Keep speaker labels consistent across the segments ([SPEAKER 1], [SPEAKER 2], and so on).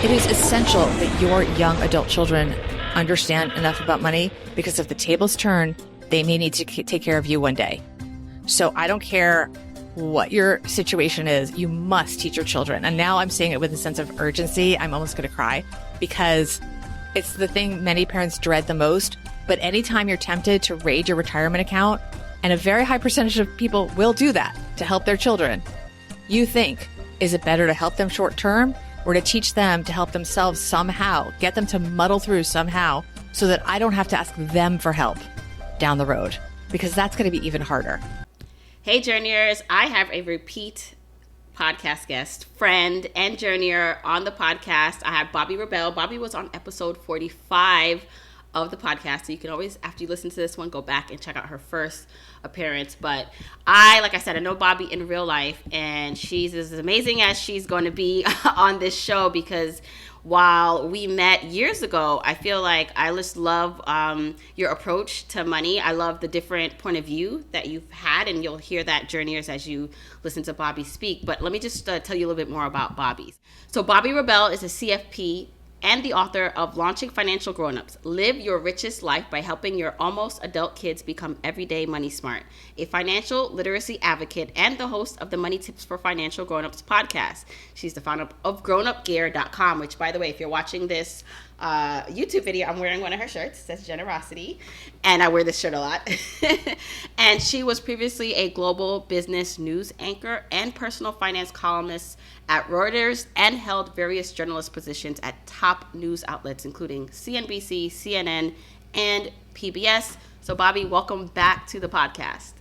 [SPEAKER 1] It is essential that your young adult children understand enough about money because if the tables turn, they may need to take care of you one day. So I don't care what your situation is, you must teach your children. And now I'm saying it with a sense of urgency. I'm almost going to cry because it's the thing many parents dread the most. But anytime you're tempted to raid your retirement account, and a very high percentage of people will do that to help their children, you think, is it better to help them short term or to teach them to help themselves somehow, get them to muddle through somehow so that I don't have to ask them for help down the road? Because that's going to be even harder.
[SPEAKER 2] Hey, Journeyers, I have a repeat podcast guest, friend, and journeyer on the podcast. I have Bobbi Rebell. Bobbi was on episode 45 of the podcast. So you can always, after you listen to this one, go back and check out her first appearance. But like I said, I know Bobbi in real life, and she's as amazing as she's going to be on this show because while we met years ago, I feel like I just love your approach to money. I love the different point of view that you've had, and you'll hear that, journeyers, as you listen to Bobbi speak. But let me just tell you a little bit more about Bobbi. So Bobbi Rebell is a CFP and the author of Launching Financial Grownups, Live Your Richest Life by Helping Your Almost Adult Kids Become Everyday Money Smart, a financial literacy advocate and the host of the Money Tips for Financial Grownups podcast. She's the founder of grownupgear.com, which, by the way, if you're watching this YouTube video, I'm wearing one of her shirts. It says Generosity, and I wear this shirt a lot. And she was previously a global business news anchor and personal finance columnist at Reuters and held various journalist positions at top news outlets, including CNBC, CNN, and PBS. So, Bobbi, welcome back to the podcast.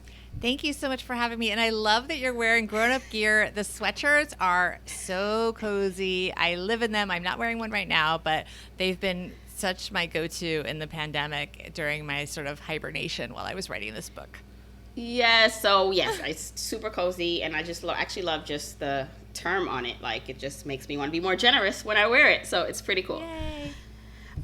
[SPEAKER 1] Thank you so much for having me. And I love that you're wearing grown-up gear. The sweatshirts are so cozy. I live in them. I'm not wearing one right now, but they've been such my go-to in the pandemic during my sort of hibernation while I was writing this book.
[SPEAKER 2] Yes, it's super cozy, and I just actually love just the term on it. Like, it just makes me want to be more generous when I wear it, so it's pretty cool.
[SPEAKER 1] Yay.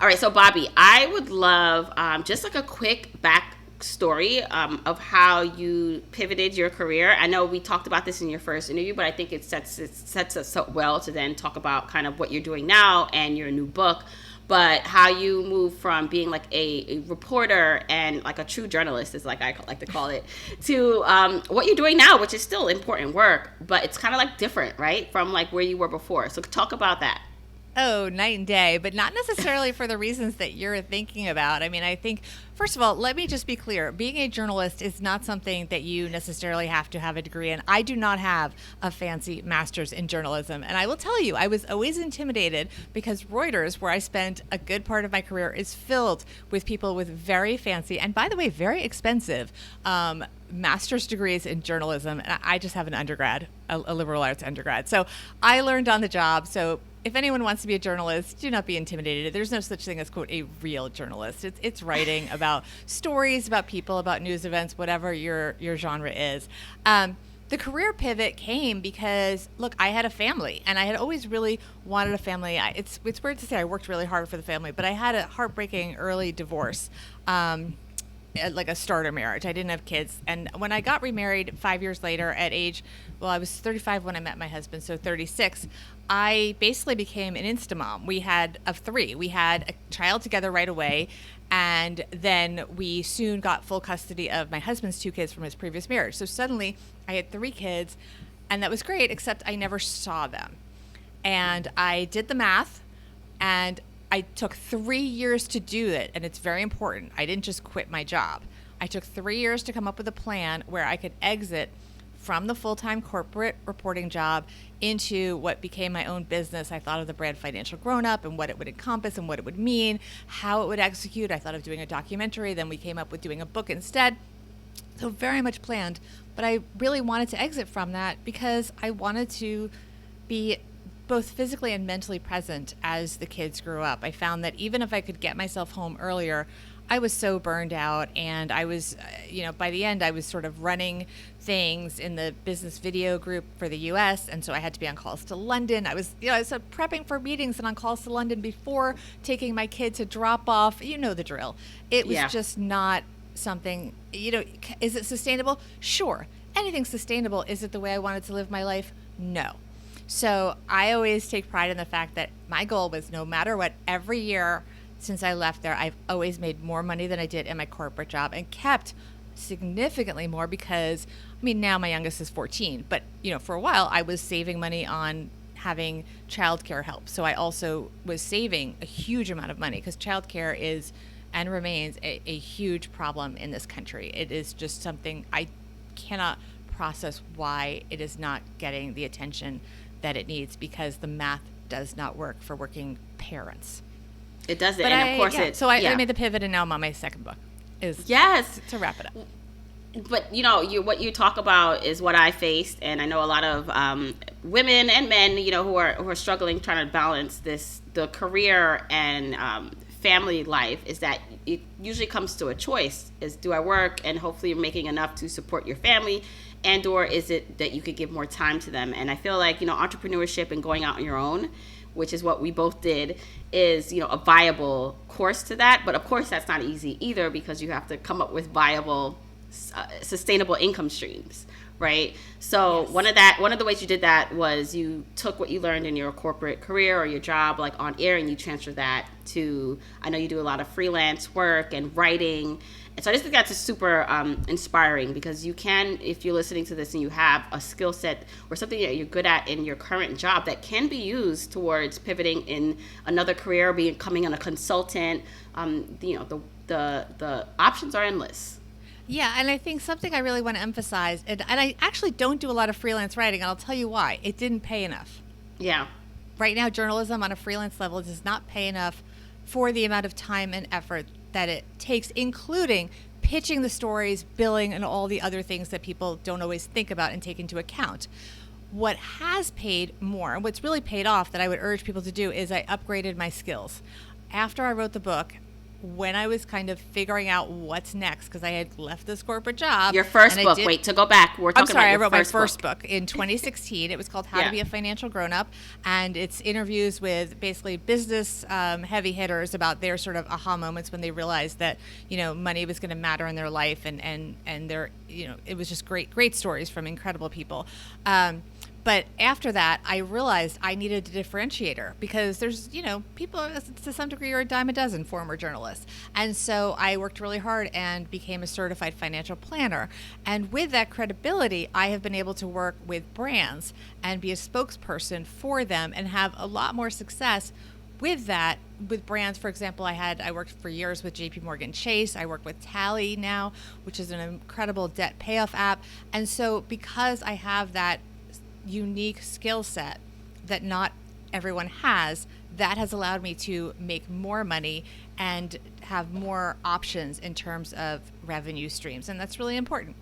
[SPEAKER 2] All right, so Bobbi, I would love just like a quick backstory of how you pivoted your career. I know we talked about this in your first interview, but I think it sets us up well to then talk about kind of what you're doing now and your new book. But how you move from being like a reporter and like a true journalist is like I like to call it, to what you're doing now, which is still important work, but it's kind of like different, right, from like where you were before. So talk about that.
[SPEAKER 1] Oh, night and day, but not necessarily for the reasons that you're thinking about. I mean, I think, first of all, let me just be clear. Being a journalist is not something that you necessarily have to have a degree in. I do not have a fancy master's in journalism. And I will tell you, I was always intimidated because Reuters, where I spent a good part of my career, is filled with people with very fancy, and by the way, very expensive, master's degrees in journalism. And I just have an undergrad, a liberal arts undergrad. So I learned on the job. So if anyone wants to be a journalist, do not be intimidated. There's no such thing as, quote, a real journalist. It's writing about stories, about people, about news events, whatever your genre is. The career pivot came because, look, I had a family, and I had always really wanted a family. It's weird to say I worked really hard for the family, but I had a heartbreaking early divorce, like a starter marriage. I didn't have kids. And when I got remarried 5 years later at I was 35 when I met my husband, so 36, I basically became an Insta-mom. We had of three. We had a child together right away, and then we soon got full custody of my husband's two kids from his previous marriage. So suddenly I had three kids, and that was great, except I never saw them. And I did the math, and I took 3 years to do it, and it's very important. I didn't just quit my job. I took 3 years to come up with a plan where I could exit from the full-time corporate reporting job into what became my own business. I thought of the brand Financial Grownup and what it would encompass and what it would mean, how it would execute. I thought of doing a documentary. Then we came up with doing a book instead. So very much planned. But I really wanted to exit from that because I wanted to be both physically and mentally present as the kids grew up. I found that even if I could get myself home earlier, I was so burned out, and I was, by the end, I was sort of running things in the business video group for the U.S., and so I had to be on calls to London. I was prepping for meetings and on calls to London before taking my kid to drop off. You know the drill. It was just not something, is it sustainable? Sure. Anything sustainable. Is it the way I wanted to live my life? No. So I always take pride in the fact that my goal was, no matter what, every year since I left there, I've always made more money than I did in my corporate job, and kept significantly more because, I mean, now my youngest is 14, but for a while I was saving money on having childcare help. So I also was saving a huge amount of money, because childcare is and remains a huge problem in this country. It is just something I cannot process why it is not getting the attention that it needs, because the math does not work for working parents.
[SPEAKER 2] It doesn't,
[SPEAKER 1] But
[SPEAKER 2] and of course it.
[SPEAKER 1] So I made the pivot, and now I'm on my second book.
[SPEAKER 2] Yes.
[SPEAKER 1] To wrap it up.
[SPEAKER 2] But what you talk about is what I faced, and I know a lot of women and men, who are struggling trying to balance the career and family life, is that it usually comes to a choice: is, do I work and hopefully you're making enough to support your family, and or is it that you could give more time to them? And I feel like entrepreneurship and going out on your own, which is what we both did, is a viable course to that. But of course that's not easy either, because you have to come up with viable sustainable income streams, right? So yes. One of the ways you did that was you took what you learned in your corporate career or your job, like on air, and you transferred that to, I know you do a lot of freelance work and writing. And so I just think that's super inspiring, because you can, if you're listening to this and you have a skill set or something that you're good at in your current job that can be used towards pivoting in another career, becoming a consultant, the options are endless.
[SPEAKER 1] Yeah, and I think something I really want to emphasize, and I actually don't do a lot of freelance writing, and I'll tell you why. It didn't pay enough.
[SPEAKER 2] Yeah.
[SPEAKER 1] Right now, journalism on a freelance level does not pay enough for the amount of time and effort that it takes, including pitching the stories, billing, and all the other things that people don't always think about and take into account. What has paid more, and what's really paid off that I would urge people to do, is I upgraded my skills. After I wrote the book, when I was kind of figuring out what's next, because I had left this corporate job.
[SPEAKER 2] Your first book. To go back, we're talking about
[SPEAKER 1] I wrote my first book in 2016. It was called How to Be a Financial Grownup, and it's interviews with basically business heavy hitters about their sort of aha moments when they realized that money was going to matter in their life, and their it was just great stories from incredible people. But after that, I realized I needed a differentiator, because there's, people to some degree are a dime a dozen former journalists. And so I worked really hard and became a certified financial planner. And with that credibility, I have been able to work with brands and be a spokesperson for them and have a lot more success with that, with brands. For example, I worked for years with JP Morgan Chase. I work with Tally now, which is an incredible debt payoff app. And so because I have that unique skill set that not everyone has, that has allowed me to make more money and have more options in terms of revenue streams. And that's really important.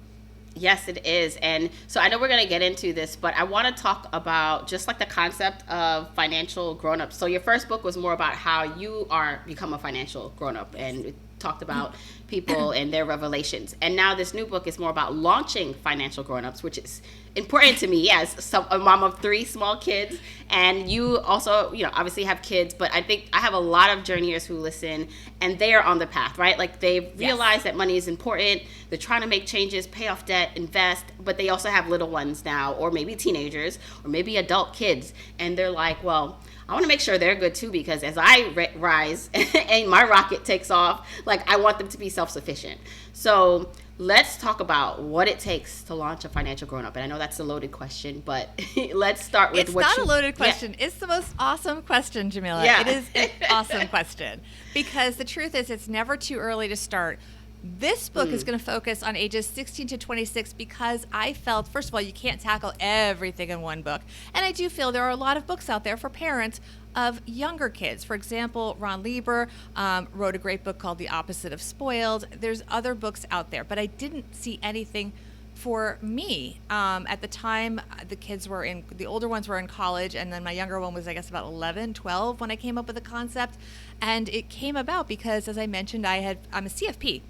[SPEAKER 2] Yes, it is. And so I know we're going to get into this, but I want to talk about just like the concept of financial grown-ups. So your first book was more about how you become a financial grown-up, and it talked about people and their revelations. And now this new book is more about launching financial grown-ups, which is important to me as a mom of 3 small kids. And you also, obviously have kids, but I think I have a lot of journeyers who listen, and they are on the path, right? Like they've realized that money is important. They're trying to make changes, pay off debt, invest, but they also have little ones now, or maybe teenagers, or maybe adult kids. And they're like, well, I want to make sure they're good too, because as I rise and my rocket takes off, like I want them to be self-sufficient. So let's talk about what it takes to launch a financial grown-up. And I know that's a loaded question, but let's start with
[SPEAKER 1] It's not a loaded question. Yeah. It's the most awesome question, Jamila. Yeah. It is an awesome question, because the truth is it's never too early to start. This book is going to focus on ages 16 to 26 because I felt, first of all, you can't tackle everything in one book. And I do feel there are a lot of books out there for parents of younger kids. For example, Ron Lieber wrote a great book called The Opposite of Spoiled. There's other books out there, but I didn't see anything for me. At the time, the older ones were in college, and then my younger one was, I guess, about 11, 12 when I came up with the concept. And it came about because, as I mentioned, I'm a CFP.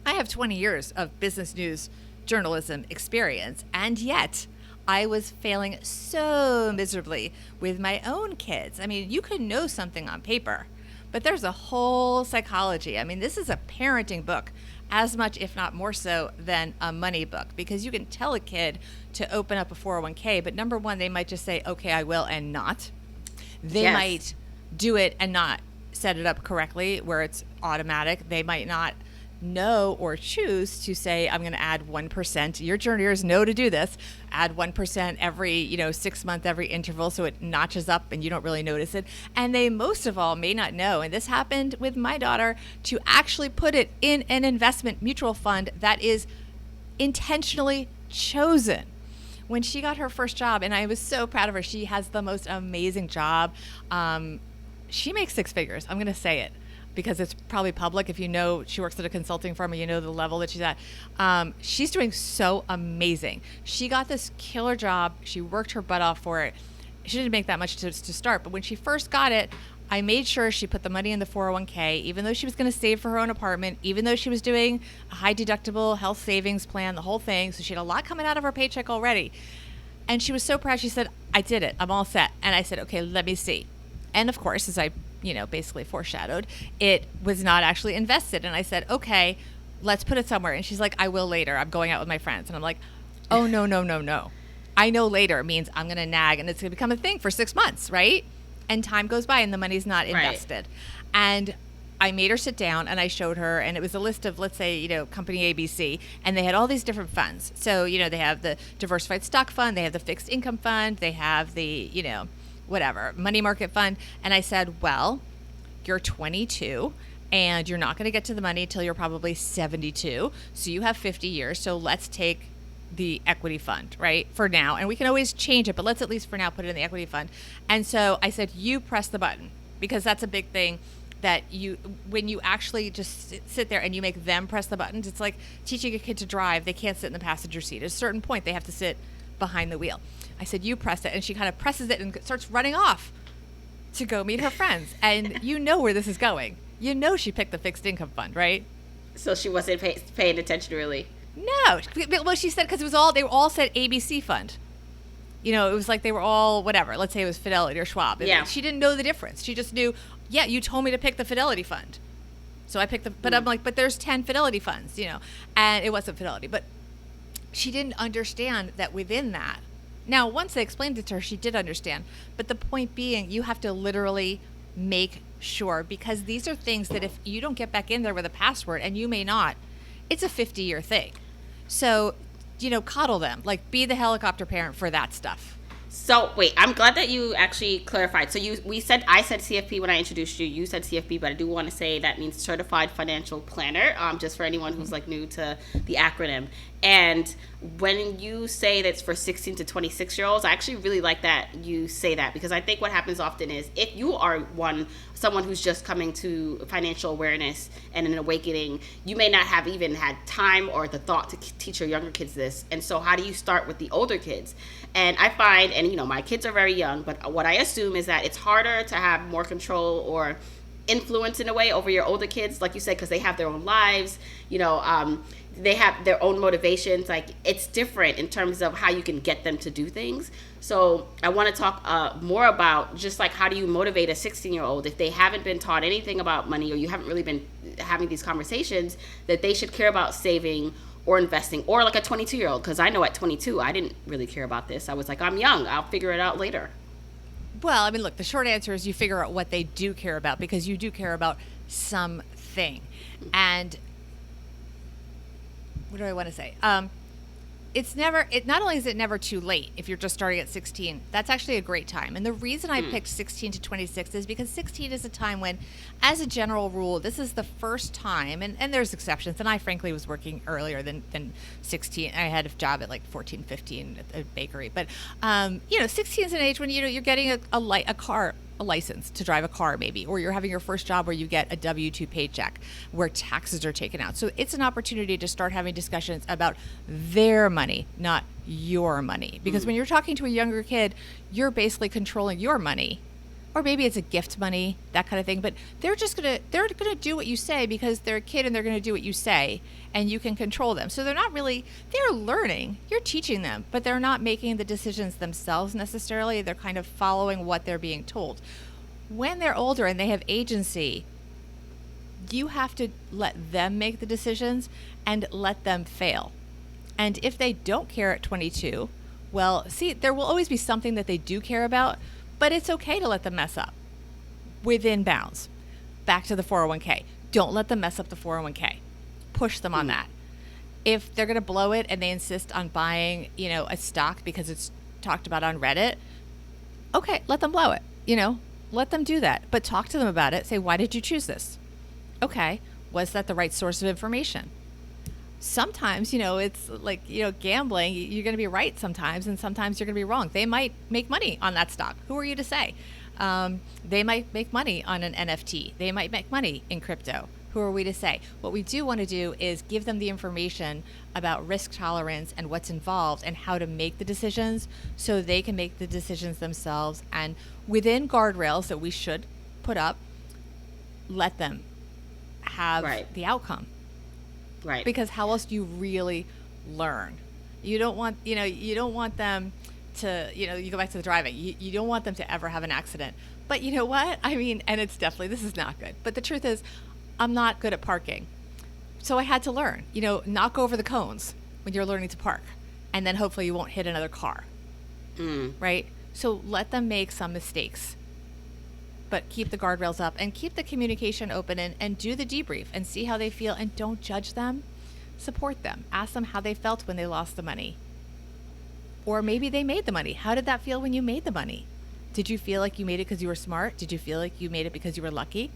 [SPEAKER 1] I have 20 years of business news journalism experience, and yet I was failing so miserably with my own kids. I mean, you can know something on paper, But there's a whole psychology. I mean, this is a parenting book as much, if not more so, than a money book, because you can tell a kid to open up a 401k, but number one, they might just say, okay, I will, and not. They might do it and not set it up correctly where it's automatic. They might not know or choose to say, I'm going to add 1%. Your journeyers know to do this. Add 1% every, 6 month, every interval, so it notches up and you don't really notice it. And they most of all may not know, and this happened with my daughter, to actually put it in an investment mutual fund that is intentionally chosen. When she got her first job, and I was so proud of her, she has the most amazing job. She makes six figures. I'm going to say it, because it's probably public. If you know she works at a consulting firm and you know the level that she's at, she's doing so amazing. She got this killer job. She worked her butt off for it. She didn't make that much to start, but when she first got it, I made sure she put the money in the 401k, even though she was going to save for her own apartment, even though she was doing a high deductible health savings plan, the whole thing. So she had a lot coming out of her paycheck already. And she was so proud. She said, I did it. I'm all set. And I said, okay, let me see. And of course, as I basically foreshadowed, it was not actually invested. And I said, okay, let's put it somewhere. And she's like, I will later. I'm going out with my friends. And I'm like, oh, no. I know later means I'm going to nag and it's going to become a thing for 6 months, right? And time goes by and the money's not invested. Right. And I made her sit down and I showed her, and it was a list of, let's say, company ABC, and they had all these different funds. So, they have the diversified stock fund, they have the fixed income fund, they have the, whatever, money market fund. And I said, well, you're 22 and you're not going to get to the money until you're probably 72. So you have 50 years. So let's take the equity fund, right, for now. And we can always change it, but let's at least for now put it in the equity fund. And so I said, you press the button, because that's a big thing that when you actually just sit there and you make them press the buttons, it's like teaching a kid to drive. They can't sit in the passenger seat. At a certain point, they have to sit behind the wheel. I said, you press it. And she kind of presses it and starts running off to go meet her friends. And you know where this is going. You know she picked the fixed income fund, right?
[SPEAKER 2] So she wasn't paying attention, really?
[SPEAKER 1] No. Well, she said, because they all said ABC fund. It was like they were all whatever. Let's say it was Fidelity or Schwab. Yeah. She didn't know the difference. She just knew, yeah, you told me to pick the Fidelity fund. So I picked but I'm like, but there's 10 Fidelity funds, and it wasn't Fidelity. But she didn't understand that within that. Now, once they explained it to her, she did understand. But the point being, you have to literally make sure, because these are things that if you don't get back in there with a password, and you may not, it's a 50-year thing. So, coddle them. Like, be the helicopter parent for that stuff.
[SPEAKER 2] So, wait, I'm glad that you actually clarified. So, I said CFP when I introduced you. You said CFP, but I do want to say that means Certified Financial Planner, just for anyone who's, new to the acronym. And when you say that's for 16 to 26-year-olds, I actually really like that you say that, because I think what happens often is if you are someone who's just coming to financial awareness and an awakening, you may not have even had time or the thought to teach your younger kids this. And so how do you start with the older kids? And I find, and my kids are very young, but what I assume is that it's harder to have more control or influence in a way over your older kids, like you said, because they have their own lives, they have their own motivations. Like, it's different in terms of how you can get them to do things. So I want to talk more about just how do you motivate a 16-year-old if they haven't been taught anything about money, or you haven't really been having these conversations, that they should care about saving or investing, or like a 22-year-old, because I know at 22 I didn't really care about this. I was like, I'm young, I'll figure it out later.
[SPEAKER 1] Well, I mean, look, the short answer is you figure out what they do care about, because you do care about something. And what do I want to say? Not only is it never too late if you're just starting at 16, that's actually a great time. And the reason I picked 16 to 26 is because 16 is a time when, as a general rule, this is the first time, and there's exceptions, and I frankly was working earlier than 16. I had a job at 14, 15 at a bakery. But, 16 is an age when, you're getting a license to drive a car maybe, or you're having your first job where you get a W-2 paycheck where taxes are taken out. So it's an opportunity to start having discussions about their money, not your money. Because when you're talking to a younger kid, you're basically controlling your money. Or maybe it's a gift money, that kind of thing. But they're gonna do what you say because they're a kid and they're gonna do what you say, and you can control them. So they're learning, you're teaching them, but they're not making the decisions themselves necessarily. They're kind of following what they're being told. when they're older and they have agency, you have to let them make the decisions and let them fail. And if they don't care at 22, well, see, there will always be something that they do care about, but it's okay to let them mess up within bounds. Back to the 401k. Don't let them mess up the 401k. Push them on that. If they're going to blow it and they insist on buying, a stock because it's talked about on Reddit, okay, let them blow it. Let them do that. But talk to them about it. Say, why did you choose this? Okay, was that the right source of information? Sometimes, it's like, gambling, you're going to be right sometimes, and sometimes you're going to be wrong. They might make money on that stock. Who are you to say? They might make money on an NFT. They might make money in crypto. Who are we to say? What we do want to do is give them the information about risk tolerance and what's involved and how to make the decisions so they can make the decisions themselves. And within guardrails that we should put up, let them have the outcome.
[SPEAKER 2] Right.
[SPEAKER 1] Because how else do you really learn? You don't want, them to, you go back to the driving. You don't want them to ever have an accident. But you know what? I mean, and it's definitely, this is not good. But the truth is, I'm not good at parking. So I had to learn, knock over the cones when you're learning to park. And then hopefully you won't hit another car. Right? So let them make some mistakes. But keep the guardrails up and keep the communication open and do the debrief and see how they feel. And don't judge them. Support them. Ask them how they felt when they lost the money. Or maybe they made the money. How did that feel when you made the money? Did you feel like you made it because you were smart? Did you feel like you made it because you were lucky?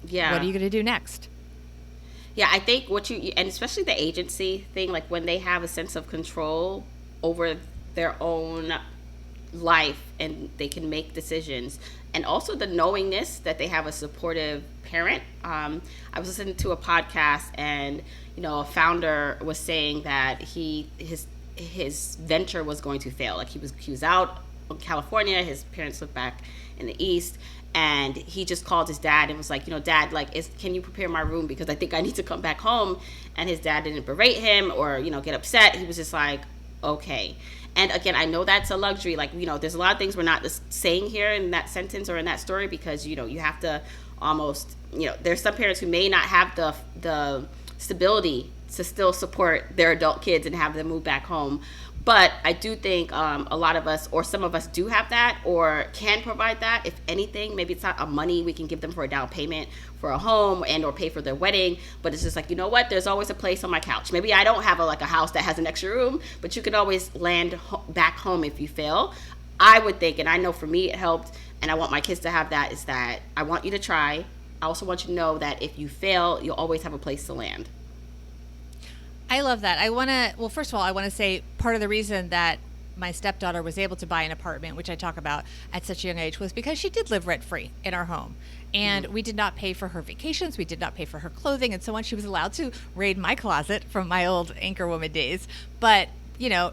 [SPEAKER 2] Yeah.
[SPEAKER 1] What are you going to do next?
[SPEAKER 2] Yeah, I think and especially the agency thing, like when they have a sense of control over their own life and they can make decisions, and also the knowingness that they have a supportive parent. I was listening to a podcast and, a founder was saying that his venture was going to fail. Like he was out in California, his parents lived back in the East, and he just called his dad and was like, Dad, can you prepare my room because I think I need to come back home. And his dad didn't berate him or, get upset. He was just like, okay. And again, I know that's a luxury. Like, there's a lot of things we're not just saying here in that sentence or in that story because, you have to almost, there's some parents who may not have the stability to still support their adult kids and have them move back home. But I do think a lot of us, or some of us, do have that or can provide that. If anything, maybe it's not a money we can give them for a down payment for a home and or pay for their wedding. But it's just like, there's always a place on my couch. Maybe I don't have a house that has an extra room, but you can always land back home if you fail. I would think, and I know for me it helped, and I want my kids to have that, is that I want you to try. I also want you to know that if you fail, you'll always have a place to land.
[SPEAKER 1] I love that. First of all, I want to say part of the reason that my stepdaughter was able to buy an apartment, which I talk about at such a young age, was because she did live rent-free in our home. And we did not pay for her vacations. We did not pay for her clothing and so on. She was allowed to raid my closet from my old anchor woman days. But,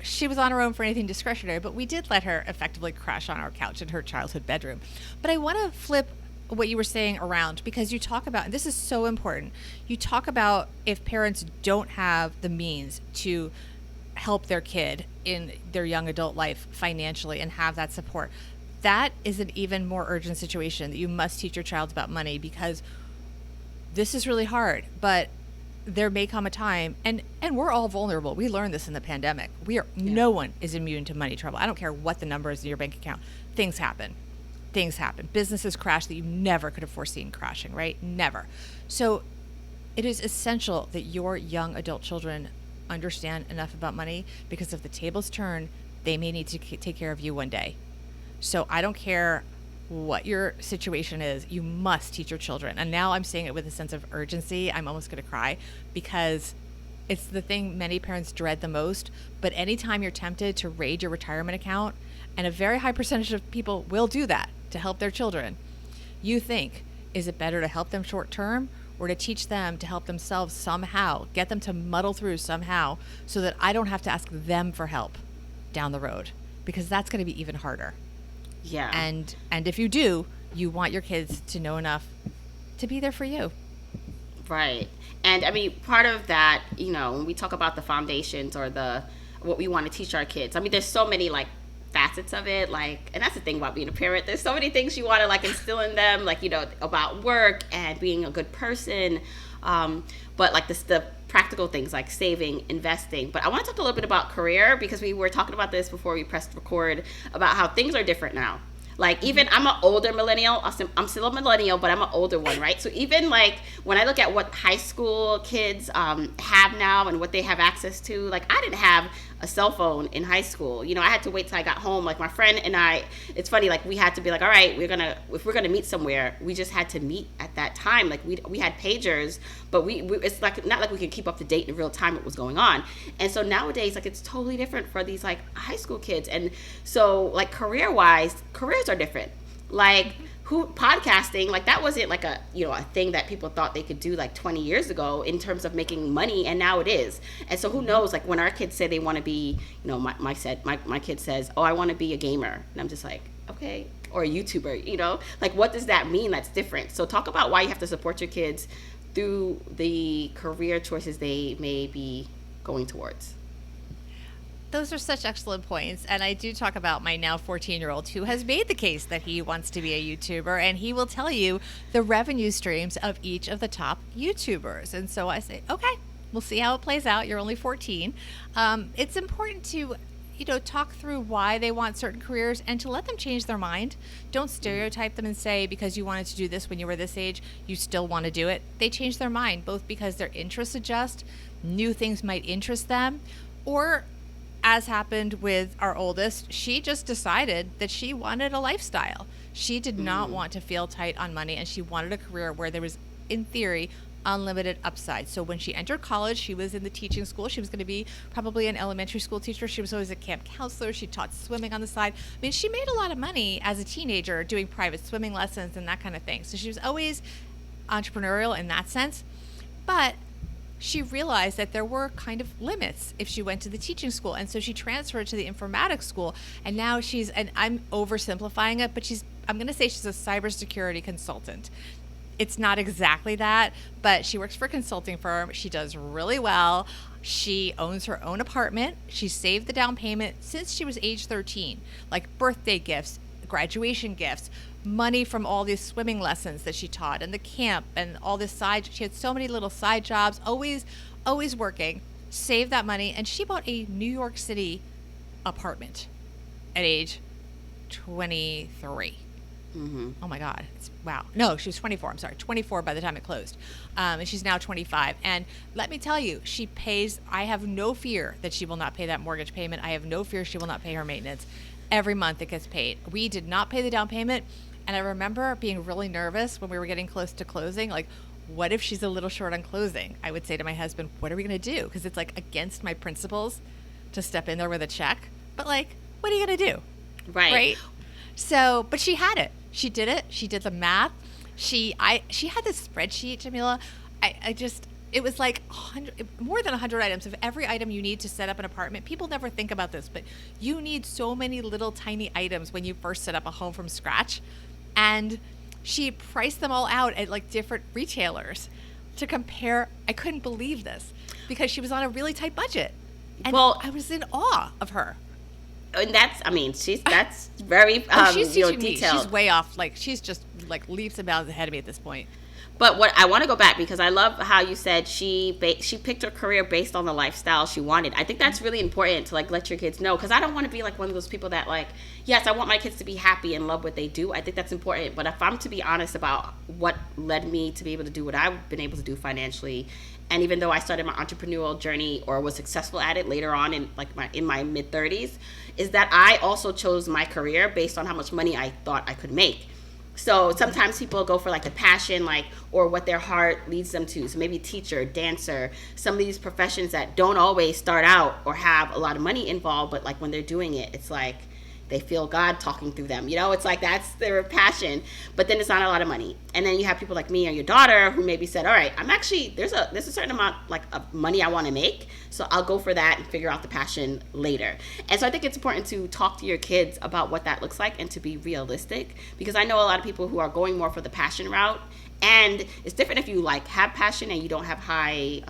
[SPEAKER 1] she was on her own for anything discretionary. But we did let her effectively crash on our couch in her childhood bedroom. But I want to flip what you were saying around, because you talk about, and this is so important, you talk about if parents don't have the means to help their kid in their young adult life financially and have that support. That is an even more urgent situation that you must teach your child about money, because this is really hard, but there may come a time, and we're all vulnerable. We learned this in the pandemic. No one is immune to money trouble. I don't care what the number is in your bank account. Things happen. Businesses crash that you never could have foreseen crashing, right? Never. So it is essential that your young adult children understand enough about money, because if the tables turn, they may need to take care of you one day. So I don't care what your situation is, you must teach your children. And now I'm saying it with a sense of urgency. I'm almost going to cry, because it's the thing many parents dread the most. But anytime you're tempted to raid your retirement account, and a very high percentage of people will do that to help their children, you think, is it better to help them short term or to teach them to help themselves somehow, get them to muddle through somehow so that I don't have to ask them for help down the road? Because that's going to be even harder.
[SPEAKER 2] Yeah.
[SPEAKER 1] And if you do, you want your kids to know enough to be there for you.
[SPEAKER 2] Right. And I mean, part of that, when we talk about the foundations or what we want to teach our kids, I mean, there's so many facets of it, like, and that's the thing about being a parent, there's so many things you want to like instill in them, like, you know, about work and being a good person, but like the practical things like saving, investing. But I want to talk a little bit about career, because we were talking about this before we pressed record, about how things are different now. Like, even I'm an older millennial. I'm still a millennial, but I'm an older one, right? So even like when I look at what high school kids have now and what they have access to, like, I didn't have a cell phone in high school. You know, I had to wait till I got home. Like, my friend and I, it's funny, like, we had to be like, all right, if we're gonna meet somewhere, we just had to meet at that time. Like, we had pagers, but we it's like not like we could keep up to date in real time what was going on. And so nowadays, like, it's totally different for these like high school kids. And so like careers are different. Like, podcasting, like, that wasn't like a, you know, a thing that people thought they could do like 20 years ago in terms of making money, and now it is. And so who knows, like, when our kids say they want to be, you know, my kid says, oh, I want to be a gamer, and I'm just like, okay, or a YouTuber, you know, like, what does that mean? That's different. So talk about why you have to support your kids through the career choices they may be going towards.
[SPEAKER 1] Those are such excellent points. And I do talk about my now 14-year-old who has made the case that he wants to be a YouTuber, and he will tell you the revenue streams of each of the top YouTubers. And so I say, okay, we'll see how it plays out. You're only 14. It's important to, you know, talk through why they want certain careers and to let them change their mind. Don't stereotype them and say, because you wanted to do this when you were this age, you still want to do it. They change their mind, both because their interests adjust, new things might interest them, or, as happened with our oldest, she just decided that she wanted a lifestyle. She did not want to feel tight on money, and she wanted a career where there was, in theory, unlimited upside. So when she entered college, she was in the teaching school. She was going to be probably an elementary school teacher. She was always a camp counselor. She taught swimming on the side. I mean, she made a lot of money as a teenager doing private swimming lessons and that kind of thing. So she was always entrepreneurial in that sense. But she realized that there were kind of limits if she went to the teaching school. And so she transferred to the informatics school. And now she's, and I'm oversimplifying it, but I'm going to say she's a cybersecurity consultant. It's not exactly that, but she works for a consulting firm. She does really well. She owns her own apartment. She saved the down payment since she was age 13, like birthday gifts, graduation gifts, money from all these swimming lessons that she taught and the camp and all this she had so many little side jobs, always working, saved that money. And she bought a New York City apartment at age 23. Oh my God. Wow. No, she was 24. I'm sorry. 24 by the time it closed. And she's now 25. And let me tell you, I have no fear that she will not pay that mortgage payment. I have no fear she will not pay her maintenance. Every month it gets paid. We did not pay the down payment. And I remember being really nervous when we were getting close to closing. Like, what if she's a little short on closing? I would say to my husband, what are we going to do? Because it's like against my principles to step in there with a check. But like, what are you going to do? Right? So, but she had it. She did it. She did the math. She had this spreadsheet, Jamila. It was like more than 100 items of every item you need to set up an apartment. People never think about this, but you need so many little tiny items when you first set up a home from scratch. And she priced them all out at like different retailers to compare. I couldn't believe this because she was on a really tight budget. And I was in awe of her.
[SPEAKER 2] And that's very
[SPEAKER 1] she's
[SPEAKER 2] detailed.
[SPEAKER 1] She's way off. Like, she's just like leaps and bounds ahead of me at this point.
[SPEAKER 2] But what I want to go back, because I love how you said she picked her career based on the lifestyle she wanted. I think that's really important to like let your kids know, because I don't want to be like one of those people that like, yes, I want my kids to be happy and love what they do. I think that's important. But if I'm to be honest about what led me to be able to do what I've been able to do financially, and even though I started my entrepreneurial journey or was successful at it later on in my mid 30s, is that I also chose my career based on how much money I thought I could make. So sometimes people go for like the passion, like, or what their heart leads them to. So maybe teacher, dancer, some of these professions that don't always start out or have a lot of money involved, but like when they're doing it, it's like they feel God talking through them. You know, it's like that's their passion, but then it's not a lot of money. And then you have people like me or your daughter who maybe said, all right, I'm actually, there's a certain amount like of money I want to make, so I'll go for that and figure out the passion later. And so I think it's important to talk to your kids about what that looks like and to be realistic, because I know a lot of people who are going more for the passion route, and it's different if you like have passion and you don't have high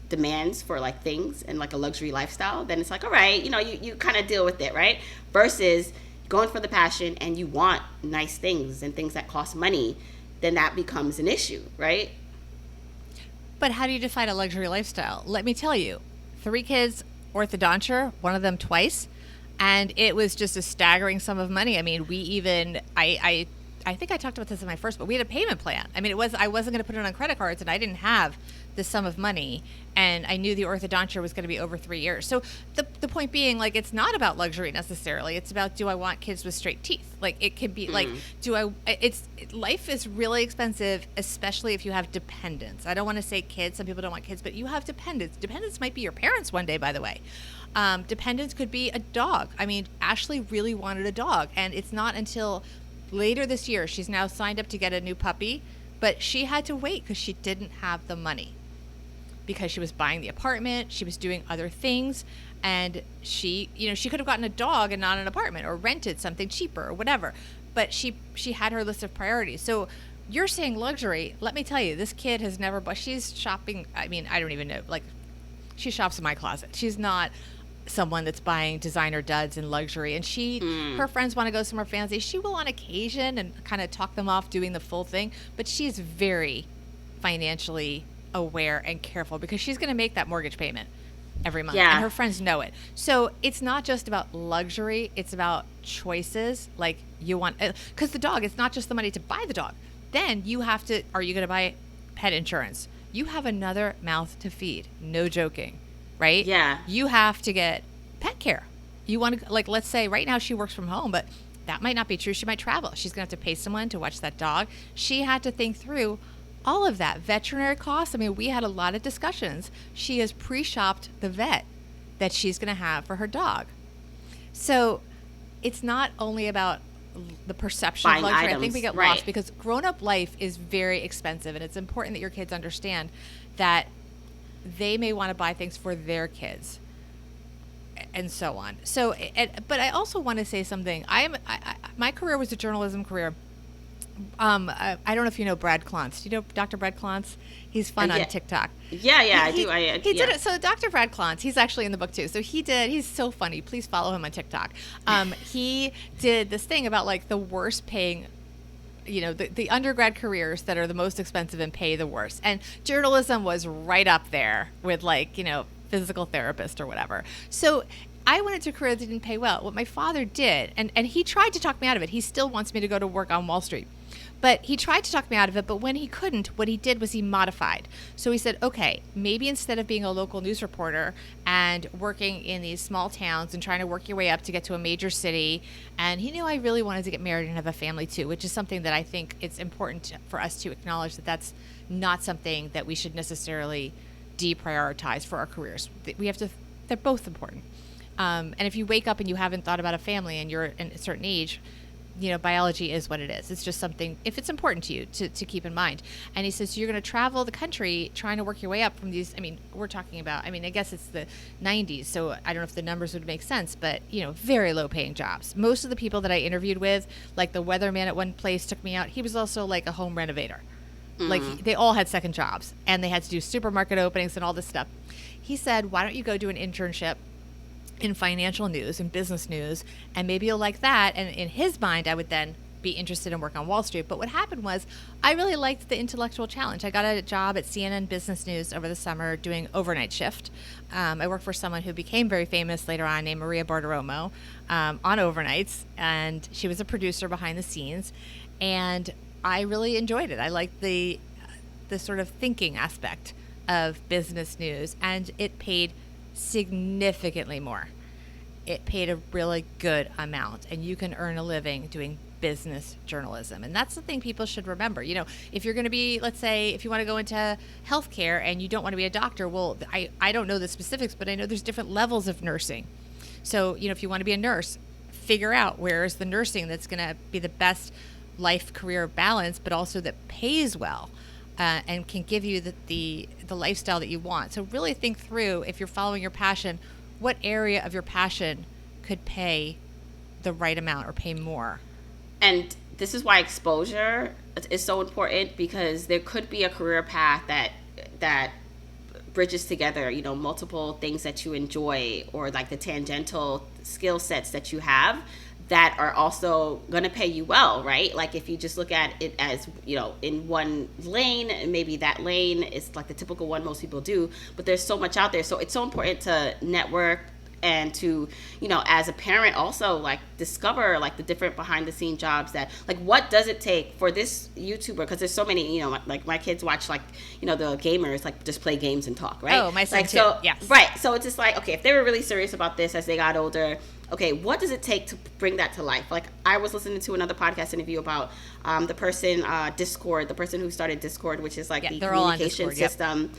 [SPEAKER 2] demands for like things and like a luxury lifestyle, then it's like, all right, you kind of deal with it, right? Versus going for the passion and you want nice things and things that cost money, then that becomes an issue, right?
[SPEAKER 1] But how do you define a luxury lifestyle? Let me tell you, 3 kids, orthodonture, one of them twice, and it was just a staggering sum of money. I mean, we even, I think I talked about this in my first, but we had a payment plan. I mean, I wasn't going to put it on credit cards, and I didn't have the sum of money, and I knew the orthodonture was going to be over 3 years. So the point being, like, it's not about luxury necessarily. It's about, do I want kids with straight teeth? Like, it could be like, life is really expensive, especially if you have dependents. I don't want to say kids. Some people don't want kids, but you have dependents. Dependents might be your parents one day, by the way. Dependents could be a dog. I mean, Ashley really wanted a dog, and it's not until later this year, she's now signed up to get a new puppy, but she had to wait because she didn't have the money, because she was buying the apartment, she was doing other things, and she could have gotten a dog and not an apartment, or rented something cheaper or whatever, but she had her list of priorities. So you're saying luxury. Let me tell you, this kid has never, but she's shopping. I mean, I don't even know, like, she shops in my closet. She's not someone that's buying designer duds and luxury, and her friends want to go somewhere fancy. She will on occasion and kind of talk them off doing the full thing, but she's very financially aware and careful because she's going to make that mortgage payment every month, and her friends know it. So it's not just about luxury, it's about choices. Like, you want, because the dog, it's not just the money to buy the dog. Then you have to, are you going to buy pet insurance? You have another mouth to feed, no joking, right?
[SPEAKER 2] Yeah.
[SPEAKER 1] You have to get pet care. You want to, like, let's say right now she works from home, but that might not be true. She might travel. She's going to have to pay someone to watch that dog. She had to think through all of that. Veterinary costs. I mean, we had a lot of discussions. She has pre-shopped the vet that she's going to have for her dog. So it's not only about the perception
[SPEAKER 2] buying
[SPEAKER 1] of luxury.
[SPEAKER 2] items.
[SPEAKER 1] I think we get lost because grown-up life is very expensive, and it's important that your kids understand that they may want to buy things for their kids and so on. So, but I also want to say something. My career was a journalism career. I don't know if you know Brad Klontz. Do you know Dr. Brad Klontz? He's fun on TikTok.
[SPEAKER 2] Yeah, I do.
[SPEAKER 1] He did it. So Dr. Brad Klontz, he's actually in the book too. So he's so funny. Please follow him on TikTok. He did this thing about like the worst paying, the undergrad careers that are the most expensive and pay the worst. And journalism was right up there with physical therapist or whatever. So I went into a career that didn't pay well. What my father did, and he tried to talk me out of it. He still wants me to go to work on Wall Street. But he tried to talk me out of it, but when he couldn't, what he did was he modified. So he said, okay, maybe instead of being a local news reporter and working in these small towns and trying to work your way up to get to a major city, and he knew I really wanted to get married and have a family too, which is something that I think it's important for us to acknowledge, that that's not something that we should necessarily deprioritize for our careers. We have to, they're both important. And if you wake up and you haven't thought about a family and you're in a certain age, biology is what it is. It's just something, if it's important to you, to keep in mind. And he says, so you're going to travel the country trying to work your way up from these, we're talking about, I guess it's the 90s, so I don't know if the numbers would make sense, but, very low paying jobs. Most of the people that I interviewed with, like the weatherman at one place took me out, he was also like a home renovator. Like they all had second jobs, and they had to do supermarket openings and all this stuff. He said, why don't you go do an internship in financial news and business news, and maybe you'll like that. And in his mind, I would then be interested in work on Wall Street. But what happened was I really liked the intellectual challenge. I got a job at CNN Business News over the summer doing overnight shift. I worked for someone who became very famous later on named Maria Bartiromo on overnights, and she was a producer behind the scenes, and I really enjoyed it. I liked the sort of thinking aspect of business news, and it paid significantly more. It paid a really good amount, and you can earn a living doing business journalism. And that's the thing people should remember. If you're going to be, let's say, if you want to go into healthcare and you don't want to be a doctor, well, I don't know the specifics, but I know there's different levels of nursing. So, if you want to be a nurse, figure out where is the nursing that's going to be the best life career balance, but also that pays well. And can give you the lifestyle that you want. So really think through, if you're following your passion, what area of your passion could pay the right amount or pay more.
[SPEAKER 2] And this is why exposure is so important, because there could be a career path that bridges together, you know, multiple things that you enjoy, or like the tangential skill sets that you have that are also going to pay you well, right? Like if you just look at it as, you know, in one lane, maybe that lane is like the typical one most people do, but there's so much out there. So it's so important to network and to, you know, as a parent also, like, discover like the different behind the scene jobs that, like, what does it take for this YouTuber, because there's so many, you know, like my kids watch, like, you know, the gamers like just play games and talk, right?
[SPEAKER 1] Oh, my son
[SPEAKER 2] like,
[SPEAKER 1] too.
[SPEAKER 2] so,
[SPEAKER 1] yes.
[SPEAKER 2] Right. So it's just like, okay, if they were really serious about this as they got older, okay, what does it take to bring that to life? Like, I was listening to another podcast interview about the person, Discord, the person who started Discord, which is like the communication system.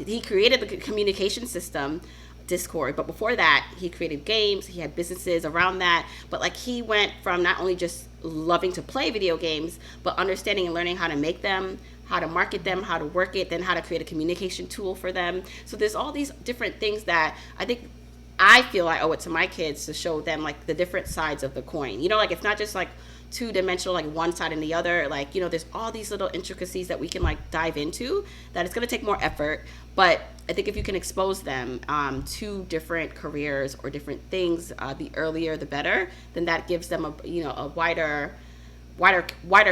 [SPEAKER 2] He created the communication system, Discord, but before that he created games, he had businesses around that, but like he went from not only just loving to play video games, but understanding and learning how to make them, how to market them, how to work it, then how to create a communication tool for them. So there's all these different things that I feel I owe it to my kids to show them like the different sides of the coin. You know, like it's not just like two-dimensional, like one side and the other. Like, you know, there's all these little intricacies that we can like dive into that it's going to take more effort. But I think if you can expose them to different careers or different things, the earlier the better, then that gives them a wider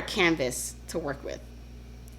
[SPEAKER 2] canvas to work with.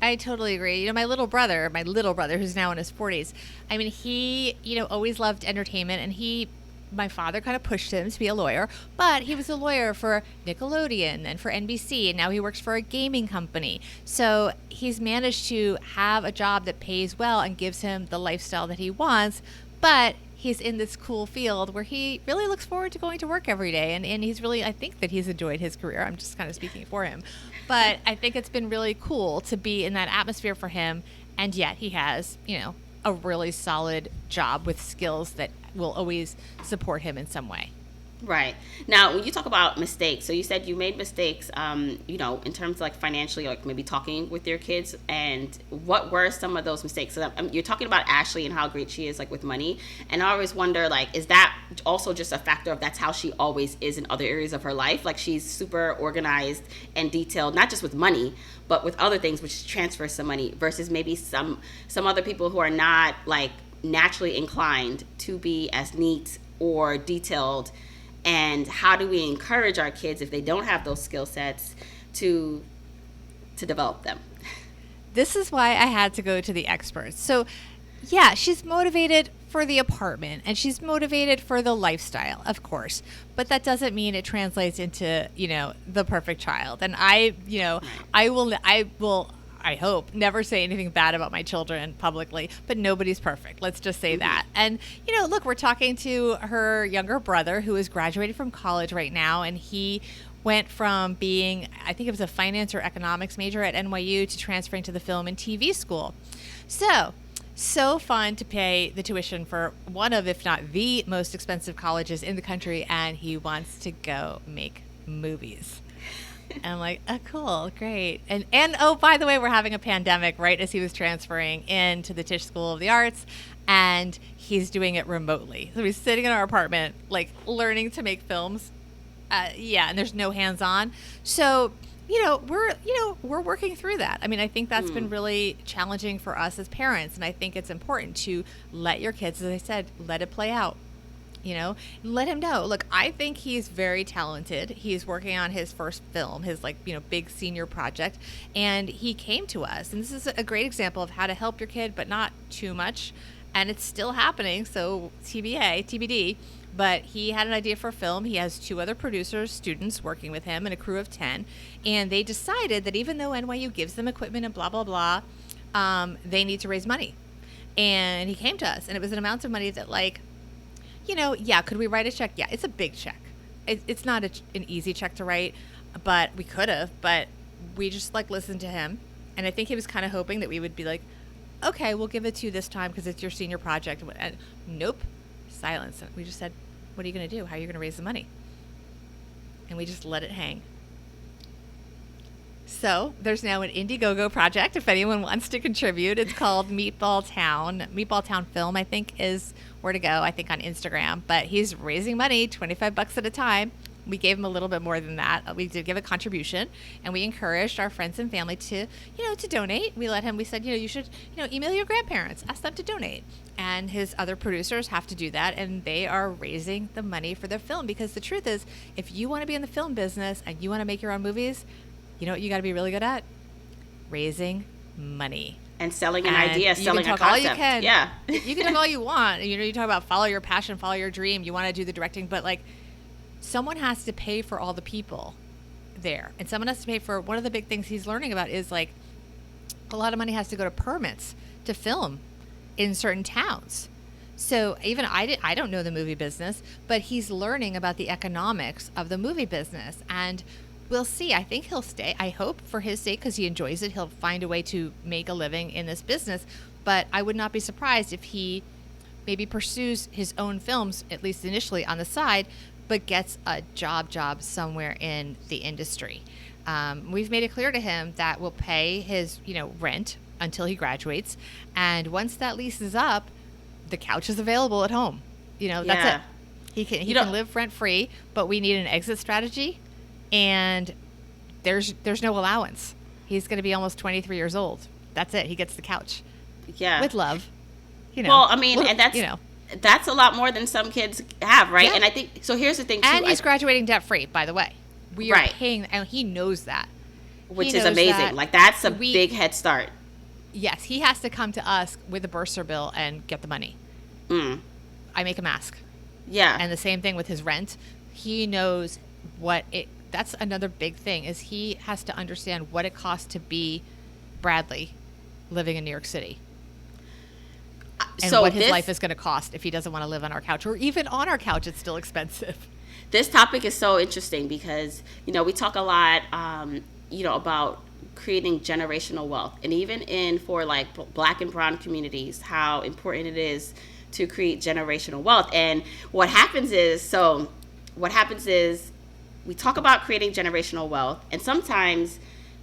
[SPEAKER 1] I totally agree. You know, my little brother, who's now in his 40s, I mean, he, you know, always loved entertainment, and my father kind of pushed him to be a lawyer, but he was a lawyer for Nickelodeon and for NBC, and now he works for a gaming company. So he's managed to have a job that pays well and gives him the lifestyle that he wants, but he's in this cool field where he really looks forward to going to work every day. And he's really, I think that he's enjoyed his career. I'm just kind of speaking for him. But I think it's been really cool to be in that atmosphere for him. And yet he has, you know, a really solid job with skills that will always support him in some way.
[SPEAKER 2] Right. Now, when you talk about mistakes, so you said you made mistakes, you know, in terms of like financially, like maybe talking with your kids, and what were some of those mistakes? So you're talking about Ashley and how great she is like with money. And I always wonder, like, is that also just a factor of that's how she always is in other areas of her life? Like she's super organized and detailed, not just with money, but with other things, which transfers some money, versus maybe some other people who are not like naturally inclined to be as neat or detailed. And how do we encourage our kids, if they don't have those skill sets, to develop them?
[SPEAKER 1] This is why I had to go to the experts. So, yeah, she's motivated for the apartment and she's motivated for the lifestyle, of course. But that doesn't mean it translates into, you know, the perfect child. And I will, I hope, never say anything bad about my children publicly, but nobody's perfect. Let's just say that. And, you know, look, we're talking to her younger brother who is graduating from college right now, and he went from being, I think it was a finance or economics major at NYU to transferring to the film and TV school. So fun to pay the tuition for one of, if not the most expensive colleges in the country, and he wants to go make movies. And I'm like, oh, cool, great. And oh, by the way, we're having a pandemic right as he was transferring into the Tisch School of the Arts, and he's doing it remotely. So he's sitting in our apartment, like learning to make films. And there's no hands-on. So, we're working through that. I mean, I think that's been really challenging for us as parents, and I think it's important to let your kids, as I said, let it play out. You know, let him know. Look, I think he's very talented. He's working on his first film, his big senior project, and he came to us. And this is a great example of how to help your kid, but not too much. And it's still happening, so TBD. But he had an idea for a film. He has 2 other producers, students working with him, and a crew of 10. And they decided that even though NYU gives them equipment and blah, blah, blah, they need to raise money. And he came to us, and it was an amount of money that, could we write a check? Yeah, it's a big check. It's not an easy check to write, but we could have. But we just listened to him, and I think he was kind of hoping that we would be like, okay, we'll give it to you this time because it's your senior project. And nope, silence. And we just said, what are you going to do? How are you going to raise the money? And we just let it hang. So there's now an Indiegogo project if anyone wants to contribute. It's called Meatball Town. Meatball Town Film, I think, is where to go, I think, on Instagram. But he's raising money, $25 at a time. We gave him a little bit more than that. We did give a contribution, and we encouraged our friends and family to, to donate. We said, you should, email your grandparents, ask them to donate. And his other producers have to do that, and they are raising the money for the film, because the truth is, if you want to be in the film business and you want to make your own movies, you know what you got to be really good at? Raising money.
[SPEAKER 2] And selling an idea, selling a concept.
[SPEAKER 1] All you can.
[SPEAKER 2] Yeah.
[SPEAKER 1] You can talk all you want. You talk about follow your passion, follow your dream. You want to do the directing, but someone has to pay for all the people there. And someone has to pay for, one of the big things he's learning about is a lot of money has to go to permits to film in certain towns. So even I don't know the movie business, but he's learning about the economics of the movie business. And we'll see. I think he'll stay. I hope for his sake, because he enjoys it, he'll find a way to make a living in this business. But I would not be surprised if he maybe pursues his own films, at least initially on the side, but gets a job somewhere in the industry. We've made it clear to him that we'll pay his, rent until he graduates. And once that lease is up, the couch is available at home. That's it. He can live rent free, but we need an exit strategy. And there's no allowance. He's going to be almost 23 years old. That's it. He gets the couch.
[SPEAKER 2] Yeah.
[SPEAKER 1] With love.
[SPEAKER 2] Well, I mean, and that's a lot more than some kids have, right? Yeah. And I think, so here's the thing, too.
[SPEAKER 1] And he's graduating debt free, by the way. We are paying, and he knows that.
[SPEAKER 2] Which is amazing. That's a big head start.
[SPEAKER 1] Yes. He has to come to us with a bursar bill and get the money. I make him ask.
[SPEAKER 2] Yeah.
[SPEAKER 1] And the same thing with his rent. He knows that's another big thing, is he has to understand what it costs to be Bradley living in New York City. And what his life is going to cost if he doesn't want to live on our couch, or even on our couch, it's still expensive.
[SPEAKER 2] This topic is so interesting because, we talk a lot, about creating generational wealth, and even for Black and brown communities, how important it is to create generational wealth. And what happens is we talk about creating generational wealth, and sometimes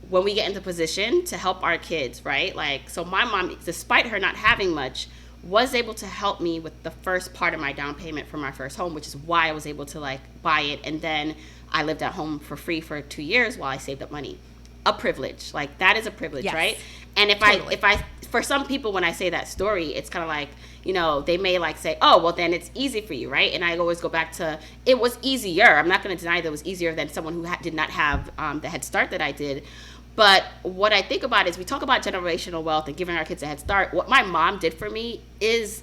[SPEAKER 2] when we get into position to help our kids, right? So my mom, despite her not having much, was able to help me with the first part of my down payment for my first home, which is why I was able to buy it. And then I lived at home for free for 2 years while I saved up money. A privilege. That is a privilege, yes. Right? And if I, for some people, when I say that story, it's kind of they may say, oh, well, then it's easy for you, right? And I always go back to, it was easier. I'm not going to deny that it was easier than someone who did not have the head start that I did. But what I think about is, we talk about generational wealth and giving our kids a head start. What my mom did for me is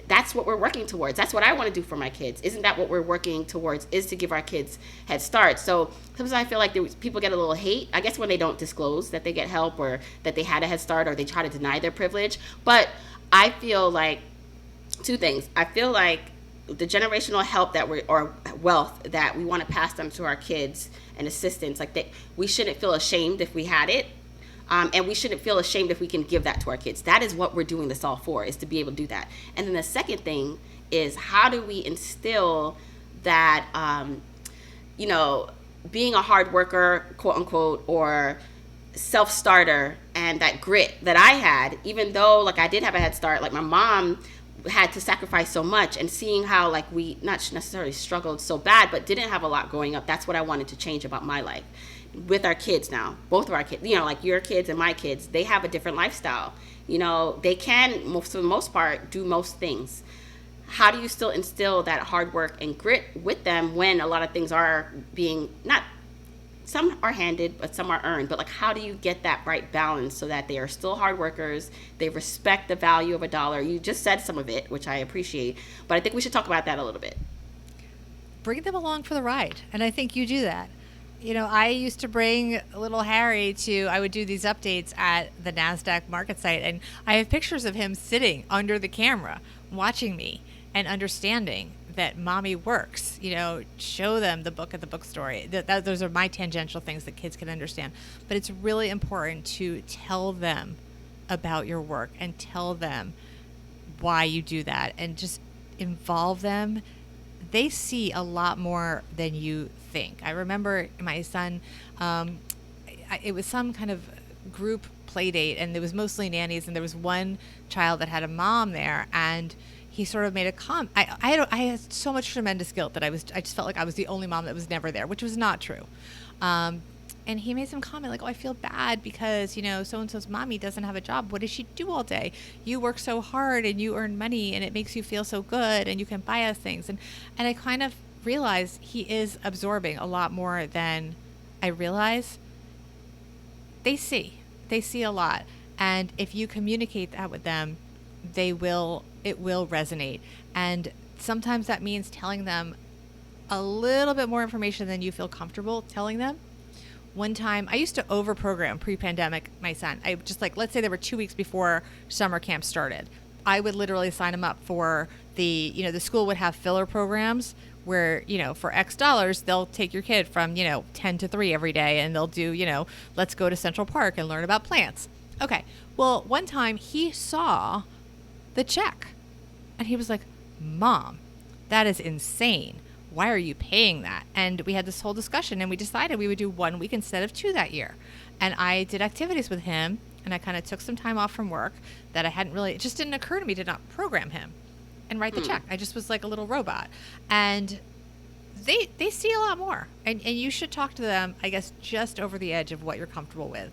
[SPEAKER 2] that's what we're working towards. That's what I want to do for my kids. Isn't that what we're working towards, is to give our kids head start? So sometimes I feel like people get a little hate, I guess, when they don't disclose that they get help, or that they had a head start, or they try to deny their privilege. But I feel like two things. I feel like the generational help or wealth that we want to pass down to our kids, and assistance, we shouldn't feel ashamed if we had it. And we shouldn't feel ashamed if we can give that to our kids. That is what we're doing this all for, is to be able to do that. And then the second thing is, how do we instill that, being a hard worker, quote unquote, or self-starter, and that grit that I had, even though I did have a head start, my mom had to sacrifice so much, and seeing how we not necessarily struggled so bad, but didn't have a lot growing up. That's what I wanted to change about my life. With our kids now, both of our kids, your kids and my kids, they have a different lifestyle. They can, for the most part, do most things. How do you still instill that hard work and grit with them when a lot of things are being, not, some are handed, but some are earned. But how do you get that right balance so that they are still hard workers, they respect the value of a dollar? You just said some of it, which I appreciate, but I think we should talk about that a little bit.
[SPEAKER 1] Bring them along for the ride, and I think you do that. I used to bring little Harry I would do these updates at the NASDAQ market site, and I have pictures of him sitting under the camera, watching me and understanding that mommy works. Show them the book at the bookstore. Those are my tangential things that kids can understand. But it's really important to tell them about your work and tell them why you do that, and just involve them. They see a lot more than you think. I remember my son, it was some kind of group play date, and there was mostly nannies, and there was one child that had a mom there, and he sort of made a comment. I had so much tremendous guilt that I just felt like I was the only mom that was never there, which was not true. And he made some comment like, oh, I feel bad because, so-and-so's mommy doesn't have a job. What does she do all day? You work so hard and you earn money and it makes you feel so good and you can buy us things. And I kind of realized he is absorbing a lot more than I realize. They see a lot. And if you communicate that with them, it will resonate. And sometimes that means telling them a little bit more information than you feel comfortable telling them. One time, I used to over-program pre-pandemic my son. I just let's say there were 2 weeks before summer camp started. I would literally sign him up for the school would have filler programs where, for X dollars, they'll take your kid from, 10 to 3 every day and they'll do, let's go to Central Park and learn about plants. Okay. Well, one time he saw the check and he was like, Mom, that is insane. Why are you paying that? And we had this whole discussion and we decided we would do 1 week instead of 2 that year. And I did activities with him and I kind of took some time off from work that it just didn't occur to me to not program him and write the check. I just was like a little robot. And they see a lot more. And you should talk to them, I guess, just over the edge of what you're comfortable with.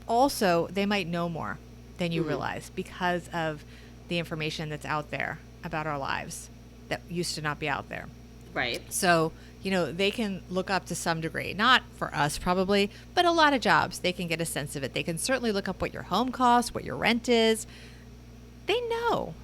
[SPEAKER 1] Also, they might know more than you realize because of the information that's out there about our lives that used to not be out there.
[SPEAKER 2] Right.
[SPEAKER 1] So, they can look up to some degree, not for us probably, but a lot of jobs, they can get a sense of it. They can certainly look up what your home costs, what your rent is. They know.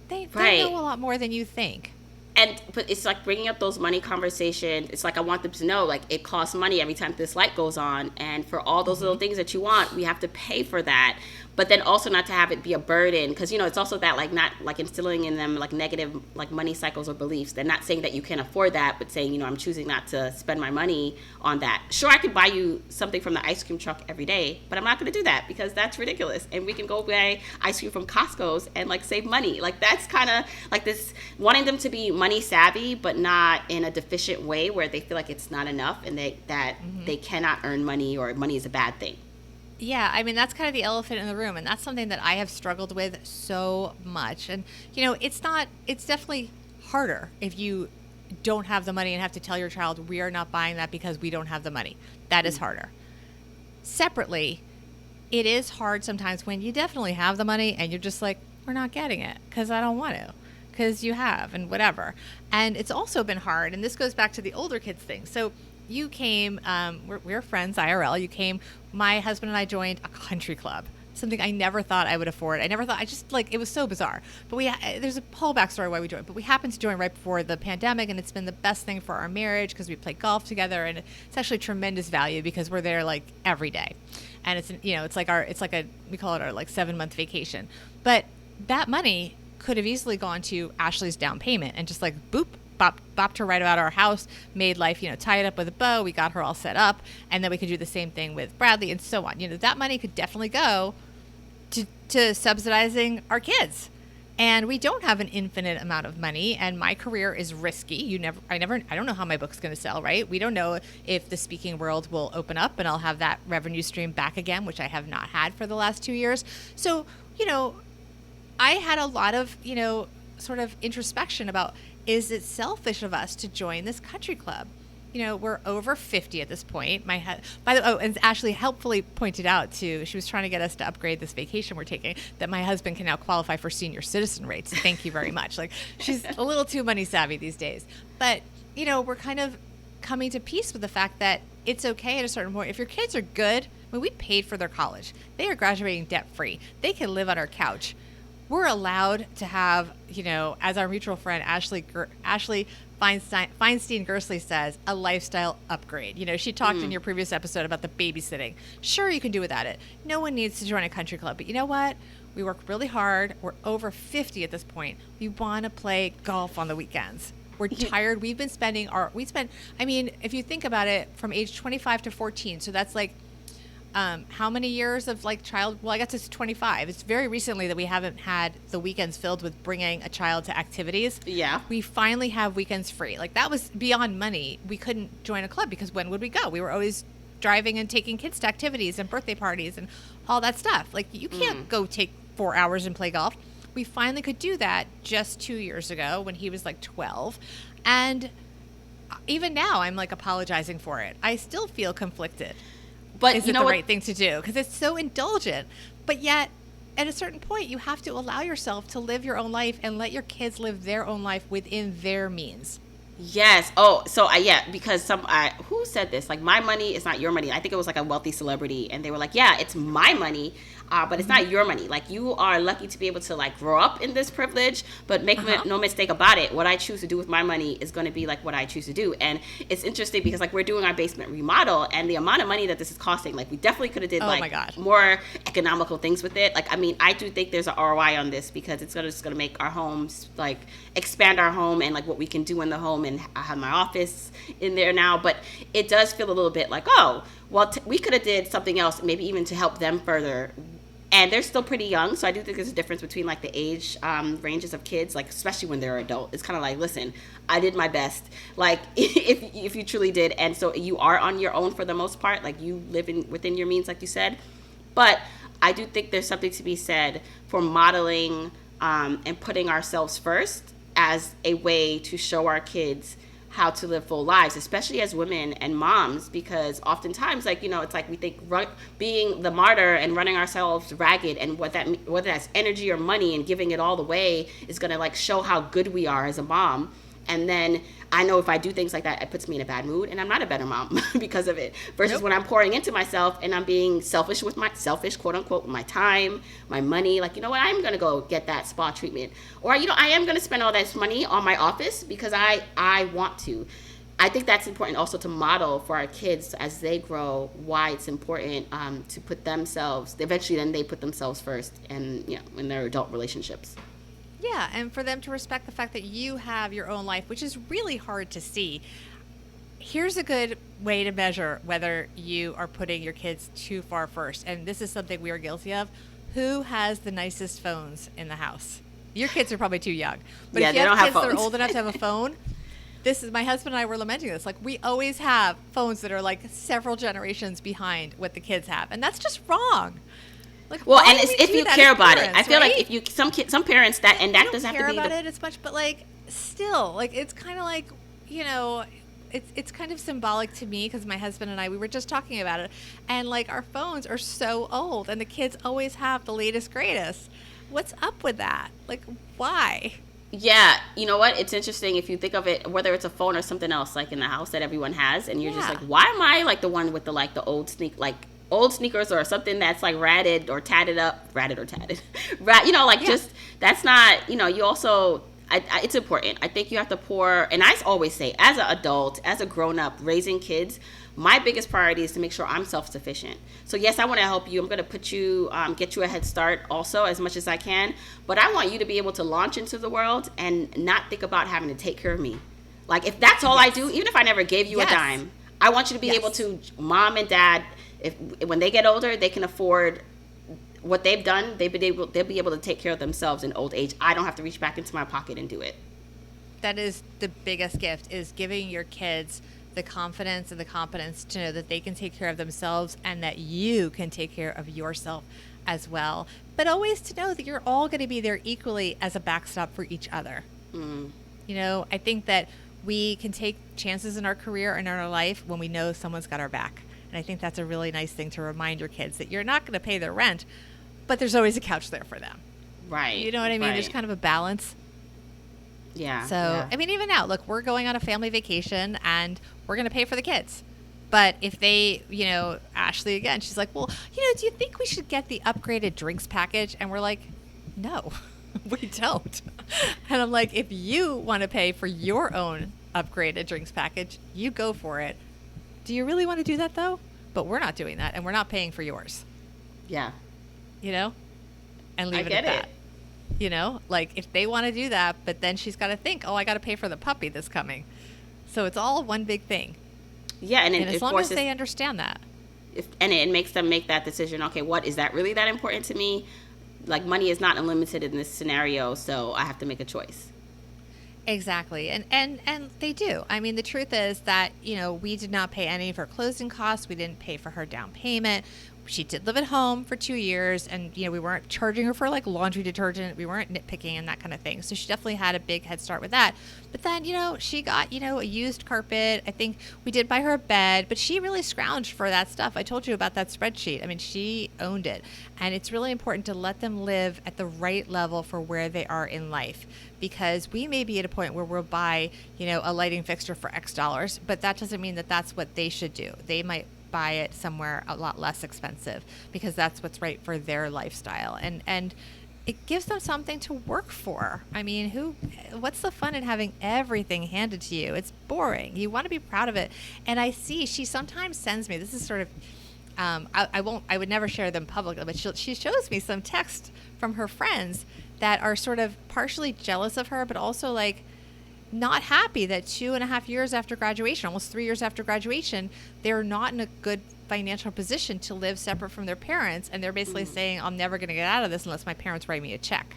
[SPEAKER 1] They know a lot more than you think.
[SPEAKER 2] But it's like bringing up those money conversations. It's like I want them to know, like, it costs money every time this light goes on. And for all those little things that you want, we have to pay for that. But then also not to have it be a burden. Because, it's also that, like, not, like, instilling in them, like, negative, like, money cycles or beliefs. They're not saying that you can't afford that, but saying, I'm choosing not to spend my money on that. Sure, I could buy you something from the ice cream truck every day, but I'm not going to do that because that's ridiculous. And we can go buy ice cream from Costco's and, like, save money. Like, that's kind of, like, this, wanting them to be money savvy, but not in a deficient way where they feel like it's not enough and they cannot earn money or money is a bad thing.
[SPEAKER 1] Yeah, I mean, that's kind of the elephant in the room, and that's something that I have struggled with so much. And, it's definitely harder if you don't have the money and have to tell your child, we are not buying that because we don't have the money. That is harder. Separately, it is hard sometimes when you definitely have the money and you're just like, we're not getting it because I don't want to, because you have and whatever. And it's also been hard, and this goes back to the older kids thing. So you came, we're friends, IRL. You came, my husband and I joined a country club, something I never thought I would afford. It was so bizarre. But there's a whole backstory why we joined. But we happened to join right before the pandemic, and it's been the best thing for our marriage because we play golf together, and it's actually tremendous value because we're there like every day. And we call it our like 7-month vacation. But that money could have easily gone to Ashley's down payment and just like boop, bopped her right out of our house, made life, tie it up with a bow. We got her all set up, and then we could do the same thing with Bradley and so on. That money could definitely go to subsidizing our kids. And we don't have an infinite amount of money, and my career is risky. I don't know how my book's going to sell, right? We don't know if the speaking world will open up and I'll have that revenue stream back again, which I have not had for the last 2 years. So, I had a lot of, sort of introspection about, is it selfish of us to join this country club? We're over 50 at this point. And Ashley helpfully pointed out too, she was trying to get us to upgrade this vacation we're taking, that my husband can now qualify for senior citizen rates. Thank you very much. Like, she's a little too money savvy these days. But, we're kind of coming to peace with the fact that it's okay at a certain point. If your kids are good, we paid for their college. They are graduating debt free. They can live on our couch. We're allowed to have, as our mutual friend Ashley Feinstein-Gersley says, a lifestyle upgrade. She talked in your previous episode about the babysitting. Sure, you can do without it. No one needs to join a country club. But you know what? We work really hard. We're over 50 at this point. We want to play golf on the weekends. We're tired. If you think about it, from age 25 to 14, so that's like, how many years of like child? Well, I guess it's 25. It's very recently that we haven't had the weekends filled with bringing a child to activities.
[SPEAKER 2] Yeah.
[SPEAKER 1] We finally have weekends free. Like, that was beyond money. We couldn't join a club because when would we go? We were always driving and taking kids to activities and birthday parties and all that stuff. Like, you can't go take 4 hours and play golf. we finally could do that just 2 years ago when he was like 12. And even now, I'm like apologizing for it. I still feel conflicted.
[SPEAKER 2] But
[SPEAKER 1] Is
[SPEAKER 2] you
[SPEAKER 1] it
[SPEAKER 2] know
[SPEAKER 1] the
[SPEAKER 2] what?
[SPEAKER 1] right thing to do? Because it's so indulgent. But yet, at a certain point, you have to allow yourself to live your own life and let your kids live their own life within their means.
[SPEAKER 2] Yes. Oh, so yeah, because who said this? Like, my money is not your money. I think it was like a wealthy celebrity, and they were like, yeah, it's my money, but it's not your money. Like, you are lucky to be able to like grow up in this privilege, but make no mistake about it, what I choose to do with my money is going to be like what I choose to do. And it's interesting because like we're doing our basement remodel, and the amount of money that this is costing, like we definitely could have did more economical things with it. Like, I mean, I do think there's an ROI on this because it's just gonna make our homes like expand our home and like what we can do in the home. And I have my office in there now, but it does feel a little bit like, oh, well, we could have did something else, maybe even to help them further. And they're still pretty young, so I do think there's a difference between like the age ranges of kids, like especially when they're adult. It's kind of like, listen, I did my best, like if you truly did, and so you are on your own for the most part, like you live within your means, like you said. But I do think there's something to be said for modeling and putting ourselves first as a way to show our kids how to live full lives, especially as women and moms, because oftentimes, like, you know, it's like we think being the martyr and running ourselves ragged, and whether that's energy or money and giving it all away is going to like show how good we are as a mom. And then I know if I do things like that, it puts me in a bad mood, and I'm not a better mom because of it. Versus when I'm pouring into myself and I'm being selfish, quote unquote, with my time, my money. Like, you know what, I'm going to go get that spa treatment. Or, you know, I am going to spend all that money on my office because I want to. I think that's important also to model for our kids as they grow why it's important to put themselves, eventually then they put themselves first, and, you know, in their adult relationships.
[SPEAKER 1] Yeah, and for them to respect the fact that you have your own life, which is really hard to see. Here's a good way to measure whether you are putting your kids too far first. And this is something we are guilty of. Who has the nicest phones in the house? Your kids are probably too young. But if you have kids that are old enough to have a phone, this is, my husband and I were lamenting this. Like, we always have phones that are like several generations behind what the kids have. And that's just wrong. Like,
[SPEAKER 2] well, and it's if you care about it. I feel
[SPEAKER 1] right?
[SPEAKER 2] like if you some parents that and that doesn't have to be
[SPEAKER 1] care about it as much, but like still, like it's kind of like, you know, it's kind of symbolic to me because my husband and I, we were just talking about it, and like our phones are so old, and the kids always have the latest greatest. What's up with that? Like, why?
[SPEAKER 2] Yeah, you know what? It's interesting if you think of it, whether it's a phone or something else like in the house that everyone has, and you're just like, why am I like the one with the like the old sneakers or something that's like ratted or tatted, you know, like just that's not, you know, you also it's important. I think you have to pour, and I always say, as an adult, as a grown-up raising kids, my biggest priority is to make sure I'm self-sufficient. So yes, I want to help you. I'm going to put you, get you a head start also as much as I can, but I want you to be able to launch into the world and not think about having to take care of me. Like, if that's all I do, even if I never gave you a dime, I want you to be able to, mom and dad, when they get older, they can afford what they've done. They'll be able to take care of themselves in old age. I don't have to reach back into my pocket and do it.
[SPEAKER 1] That is the biggest gift, is giving your kids the confidence and the competence to know that they can take care of themselves and that you can take care of yourself as well. But always to know that you're all going to be there equally as a backstop for each other. You know, I think that we can take chances in our career and in our life when we know someone's got our back. And I think that's a really nice thing to remind your kids, that you're not going to pay their rent, but there's always a couch there for them.
[SPEAKER 2] Right.
[SPEAKER 1] You know what I mean?
[SPEAKER 2] Right.
[SPEAKER 1] There's kind of a balance.
[SPEAKER 2] Yeah.
[SPEAKER 1] So,
[SPEAKER 2] yeah.
[SPEAKER 1] I mean, even now, look, we're going on a family vacation and we're going to pay for the kids. But if they, you know, Ashley again, she's like, well, you know, do you think we should get the upgraded drinks package? And we're like, no, we don't. And I'm like, if you want to pay for your own upgraded drinks package, you go for it. Do you really want to do that, though? But we're not doing that, and we're not paying for yours.
[SPEAKER 2] Yeah.
[SPEAKER 1] You know? And leave it at that. You know? Like, if they want to do that, but then she's got to think, oh, I got to pay for the puppy that's coming. So it's all one big thing.
[SPEAKER 2] Yeah, and
[SPEAKER 1] as long as they understand that.
[SPEAKER 2] And it makes them make that decision, okay, what, is that really that important to me? Like, money is not unlimited in this scenario, so I have to make a choice.
[SPEAKER 1] Exactly. And they do. I mean, the truth is that, you know, we did not pay any of her closing costs. We didn't pay for her down payment. she did live at home for 2 years, and we weren't charging her for like laundry detergent. We weren't nitpicking and that kind of thing. So she definitely had a big head start with that. But then, she got, a used carpet. I think we did buy her a bed, but she really scrounged for that stuff. I told you about that spreadsheet. I mean, she owned it. And it's really important to let them live at the right level for where they are in life, because we may be at a point where we'll buy, a lighting fixture for X dollars, but that doesn't mean that that's what they should do. They might buy it somewhere a lot less expensive because that's what's right for their lifestyle. And it gives them something to work for. I mean, what's the fun in having everything handed to you? It's boring. You want to be proud of it. And I see she sometimes sends me, this is sort of, I would never share them publicly, but she shows me some text from her friends that are sort of partially jealous of her, but also like not happy that 2.5 years after graduation, almost 3 years after graduation, they're not in a good financial position to live separate from their parents. And they're basically saying, I'm never going to get out of this unless my parents write me a check.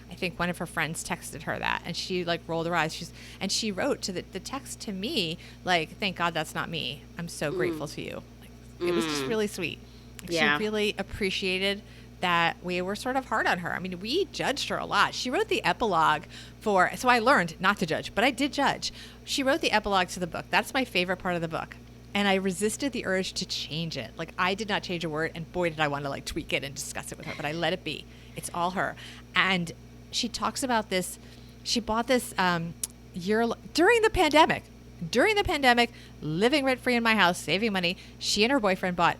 [SPEAKER 1] I think one of her friends texted her that, and she like rolled her eyes. And she wrote to the text to me, like, thank God that's not me. I'm so grateful to you. Like, it was just really sweet. Like,
[SPEAKER 2] yeah.
[SPEAKER 1] She really appreciated that we were sort of hard on her. I mean, we judged her a lot. She wrote the epilogue so I learned not to judge, but I did judge. She wrote the epilogue to the book. That's my favorite part of the book. And I resisted the urge to change it. Like, I did not change a word, and boy, did I want to like tweak it and discuss it with her, but I let it be. It's all her. And she talks about this. She bought this during the pandemic. During the pandemic, living rent-free in my house, saving money, she and her boyfriend bought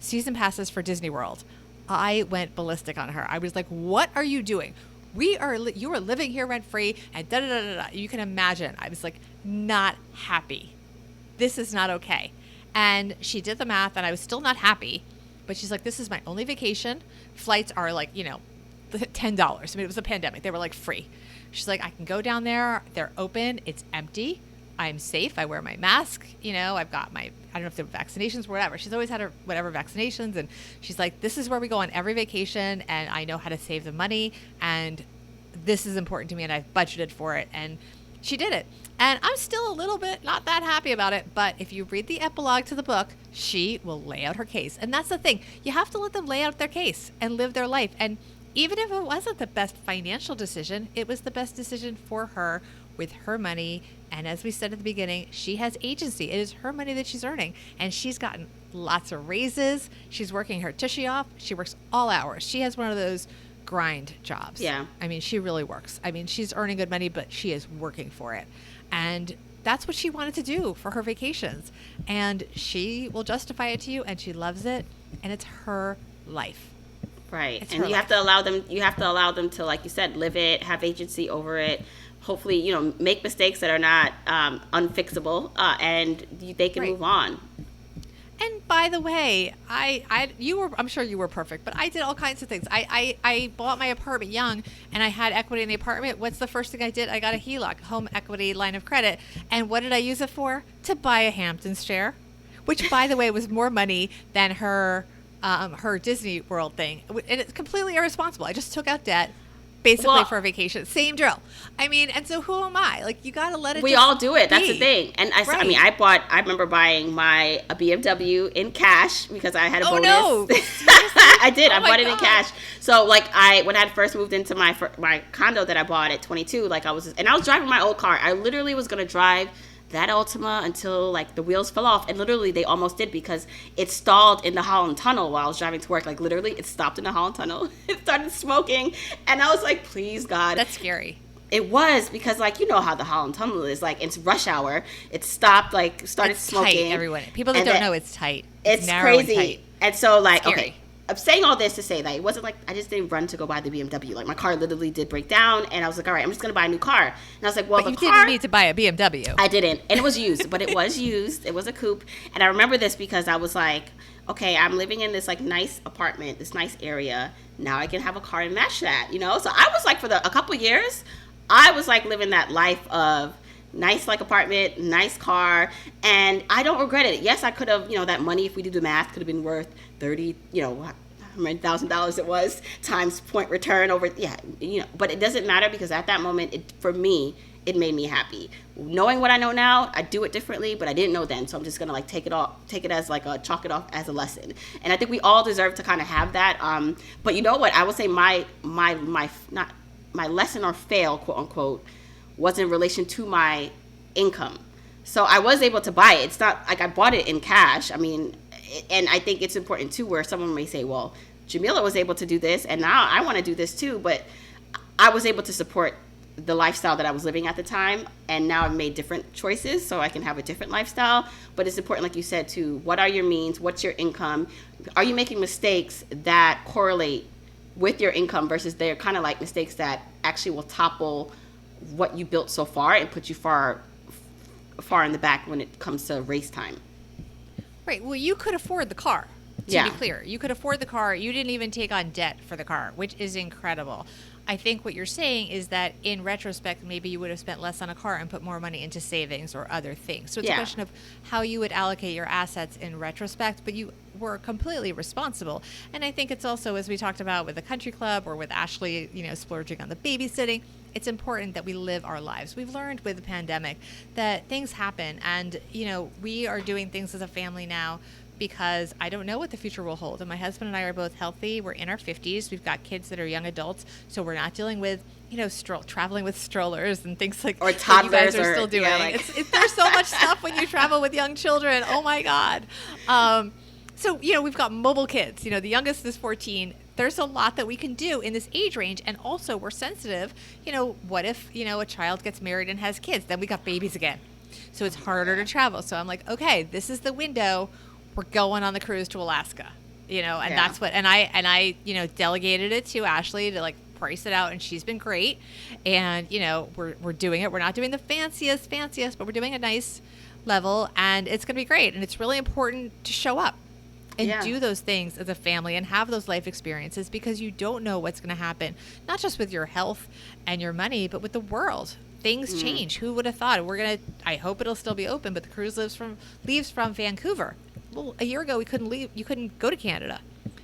[SPEAKER 1] season passes for Disney World. I went ballistic on her. I was like, what are you doing? You are living here rent-free, and da-da-da-da-da. You can imagine. I was like, not happy. This is not okay. And she did the math, and I was still not happy. But she's like, this is my only vacation. Flights are like, $10. I mean, it was a pandemic. They were like free. She's like, I can go down there. They're open. It's empty. I'm safe. I wear my mask. I've got I don't know if they're vaccinations or whatever. She's always had her whatever vaccinations. And she's like, this is where we go on every vacation. And I know how to save the money. And this is important to me. And I've budgeted for it. And she did it. And I'm still a little bit not that happy about it. But if you read the epilogue to the book, she will lay out her case. And that's the thing. You have to let them lay out their case and live their life. And even if it wasn't the best financial decision, it was the best decision for her with her money. And as we said at the beginning, she has agency. It is her money that she's earning. And she's gotten lots of raises. She's working her tushy off. She works all hours. She has one of those grind jobs.
[SPEAKER 2] Yeah.
[SPEAKER 1] I mean, she really works. I mean, she's earning good money, but she is working for it. And that's what she wanted to do for her vacations. And she will justify it to you, and she loves it. And it's her life.
[SPEAKER 2] Right.
[SPEAKER 1] It's
[SPEAKER 2] and you have to allow them to, like you said, live it, have agency over it. Hopefully, make mistakes that are not unfixable, and they can move on.
[SPEAKER 1] And by the way, I'm sure you were perfect, but I did all kinds of things. I bought my apartment young, and I had equity in the apartment. What's the first thing I did? I got a HELOC, home equity line of credit. And what did I use it for? To buy a Hamptons share, which, by the way, was more money than her Disney World thing. And it's completely irresponsible. I just took out debt. Basically for a vacation. Same drill. I mean, and so who am I? Like, you got to let it
[SPEAKER 2] We all do it. That's the thing. And I remember buying a BMW in cash because I had a bonus.
[SPEAKER 1] Oh, no.
[SPEAKER 2] I did. I bought it in
[SPEAKER 1] God.
[SPEAKER 2] cash. So, when I first moved into my condo that I bought at 22, I was driving my old car. I literally was going to drive that Altima until the wheels fell off, and literally they almost did because it stalled in the Holland Tunnel while I was driving to work. Literally it stopped in the Holland Tunnel. It started smoking, and I was like, please God.
[SPEAKER 1] That's scary.
[SPEAKER 2] It was because you know how the Holland Tunnel is, it's rush hour. It stopped, started
[SPEAKER 1] it's
[SPEAKER 2] smoking.
[SPEAKER 1] Tight, everyone. People that don't know, it's tight.
[SPEAKER 2] It's
[SPEAKER 1] narrow
[SPEAKER 2] crazy.
[SPEAKER 1] And tight.
[SPEAKER 2] And so
[SPEAKER 1] Scary.
[SPEAKER 2] Okay, I'm saying all this to say that it wasn't I just didn't run to go buy the BMW. My car literally did break down, and I was like, all right, I'm just going to buy a new car. And I was like, well,
[SPEAKER 1] but you didn't need to buy a BMW.
[SPEAKER 2] I didn't. And it was used, but it was used. It was a coupe. And I remember this because I was like, okay, I'm living in this nice apartment, this nice area. Now I can have a car and match that, So I was for a couple years, I was living that life of nice apartment, nice car, and I don't regret it. Yes, I could have, that money, if we do the math, could have been worth $1,000 it was times point return over, but it doesn't matter because at that moment, for me, it made me happy. Knowing what I know now, I do it differently, but I didn't know then. So I'm just going to like take it as like chalk it off as a lesson. And I think we all deserve to kind of have that. But you know what? I would say my lesson or fail, quote unquote, was in relation to my income. So I was able to buy it. It's not like I bought it in cash. I mean, and I think it's important too, where someone may say, well, Jamila was able to do this and now I want to do this too. But I was able to support the lifestyle that I was living at the time, and now I've made different choices so I can have a different lifestyle. But it's important, like you said, to what are your means, what's your income, are you making mistakes that correlate with your income versus they're kind of like mistakes that actually will topple what you built so far and put you far in the back when it comes to race time.
[SPEAKER 1] Right. Well, you could afford the car. To be clear, you could afford the car. You didn't even take on debt for the car, which is incredible. I think what you're saying is that in retrospect, maybe you would have spent less on a car and put more money into savings or other things. So it's a question of how you would allocate your assets in retrospect, but you were completely responsible. And I think it's also, as we talked about with the country club or with Ashley, splurging on the babysitting, it's important that we live our lives. We've learned with the pandemic that things happen, and, we are doing things as a family now because I don't know what the future will hold. And my husband and I are both healthy. We're in our 50s. We've got kids that are young adults. So we're not dealing with, traveling with strollers and things like
[SPEAKER 2] or toddlers
[SPEAKER 1] that you guys are still doing. There's so much stuff when you travel with young children. Oh my God. So, we've got mobile kids. The youngest is 14. There's a lot that we can do in this age range. And also we're sensitive. What if, a child gets married and has kids? Then we got babies again. So it's harder to travel. So I'm like, okay, this is the window. We're going on the cruise to Alaska, and that's what, and I, delegated it to Ashley to like price it out, and she's been great. And, we're doing it. We're not doing the fanciest, but we're doing a nice level, and it's going to be great. And it's really important to show up and do those things as a family and have those life experiences, because you don't know what's going to happen, not just with your health and your money, but with the world. Things change. Who would have thought? I hope it'll still be open, but the cruise leaves from Vancouver. Well, a year ago, we couldn't leave. You couldn't go to Canada.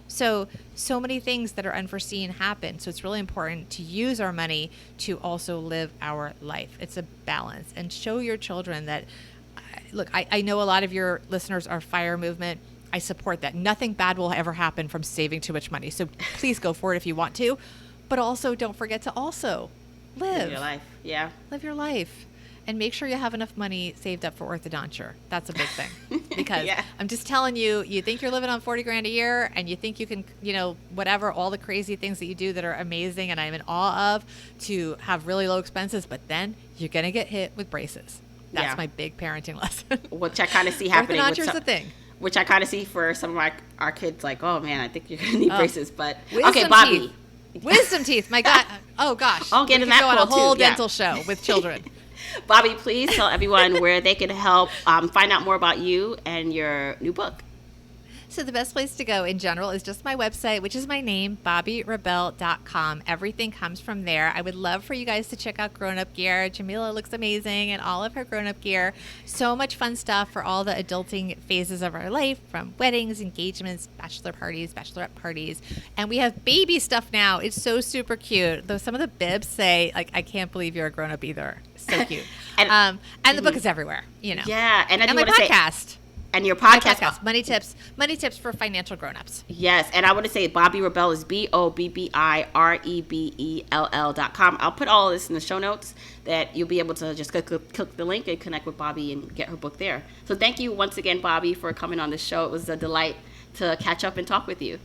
[SPEAKER 1] So many things that are unforeseen happen. So it's really important to use our money to also live our life. It's a balance, and show your children that, look, I know a lot of your listeners are FIRE movement. I support that. Nothing bad will ever happen from saving too much money. So please go for it if you want to, but also don't forget to also live
[SPEAKER 2] your life. Yeah.
[SPEAKER 1] Live your life. And make sure you have enough money saved up for orthodonture. That's a big thing. Because I'm just telling you, you think you're living on $40,000 a year, and you think you can, whatever, all the crazy things that you do that are amazing and I'm in awe of, to have really low expenses, but then you're going to get hit with braces. That's my big parenting lesson.
[SPEAKER 2] Which I kind of see happening.
[SPEAKER 1] Orthodonture's a thing.
[SPEAKER 2] Which I kind of see for some of our kids, like, oh man, I think you're going to need braces. But
[SPEAKER 1] wisdom
[SPEAKER 2] okay, Bobbi.
[SPEAKER 1] Teeth. Wisdom teeth. My God. Oh gosh.
[SPEAKER 2] I'll get in that
[SPEAKER 1] go on a whole
[SPEAKER 2] too.
[SPEAKER 1] dental show with children.
[SPEAKER 2] Bobbi, please tell everyone where they can help find out more about you and your new book.
[SPEAKER 1] So the best place to go in general is just my website, which is my name, BobbiRebell.com. Everything comes from there. I would love for you guys to check out Grown Up Gear. Jamila looks amazing in all of her Grown Up Gear. So much fun stuff for all the adulting phases of our life, from weddings, engagements, bachelor parties, bachelorette parties. And we have baby stuff now. It's so super cute. Though some of the bibs say, like, I can't believe you're a grown up either. So cute. and the book is everywhere,
[SPEAKER 2] Yeah. And
[SPEAKER 1] my podcast.
[SPEAKER 2] And your podcast.
[SPEAKER 1] Money tips for financial grownups.
[SPEAKER 2] Yes. And I want to say Bobbi Rebell is BobbiRebell.com. I'll put all of this in the show notes, that you'll be able to just click the link and connect with Bobbi and get her book there. So thank you once again, Bobbi, for coming on the show. It was a delight to catch up and talk with you.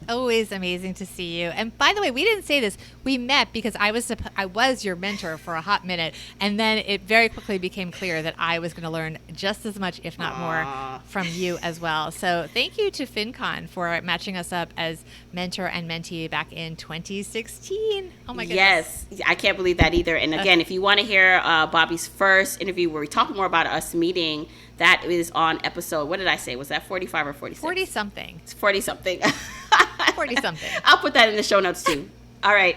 [SPEAKER 1] Always amazing to see you. And by the way, we didn't say this. We met because I was your mentor for a hot minute, and then it very quickly became clear that I was going to learn just as much, if not more, from you as well. So thank you to FinCon for matching us up as mentor and mentee back in 2016. Oh my goodness.
[SPEAKER 2] Yes, I can't believe that either. And again, if you want to hear Bobbi's first interview where we talk more about us meeting, that is on episode, what did I say? Was that 45 or 46?
[SPEAKER 1] 40-something.
[SPEAKER 2] It's 40-something.
[SPEAKER 1] 40-something.
[SPEAKER 2] I'll put that in the show notes too. All right.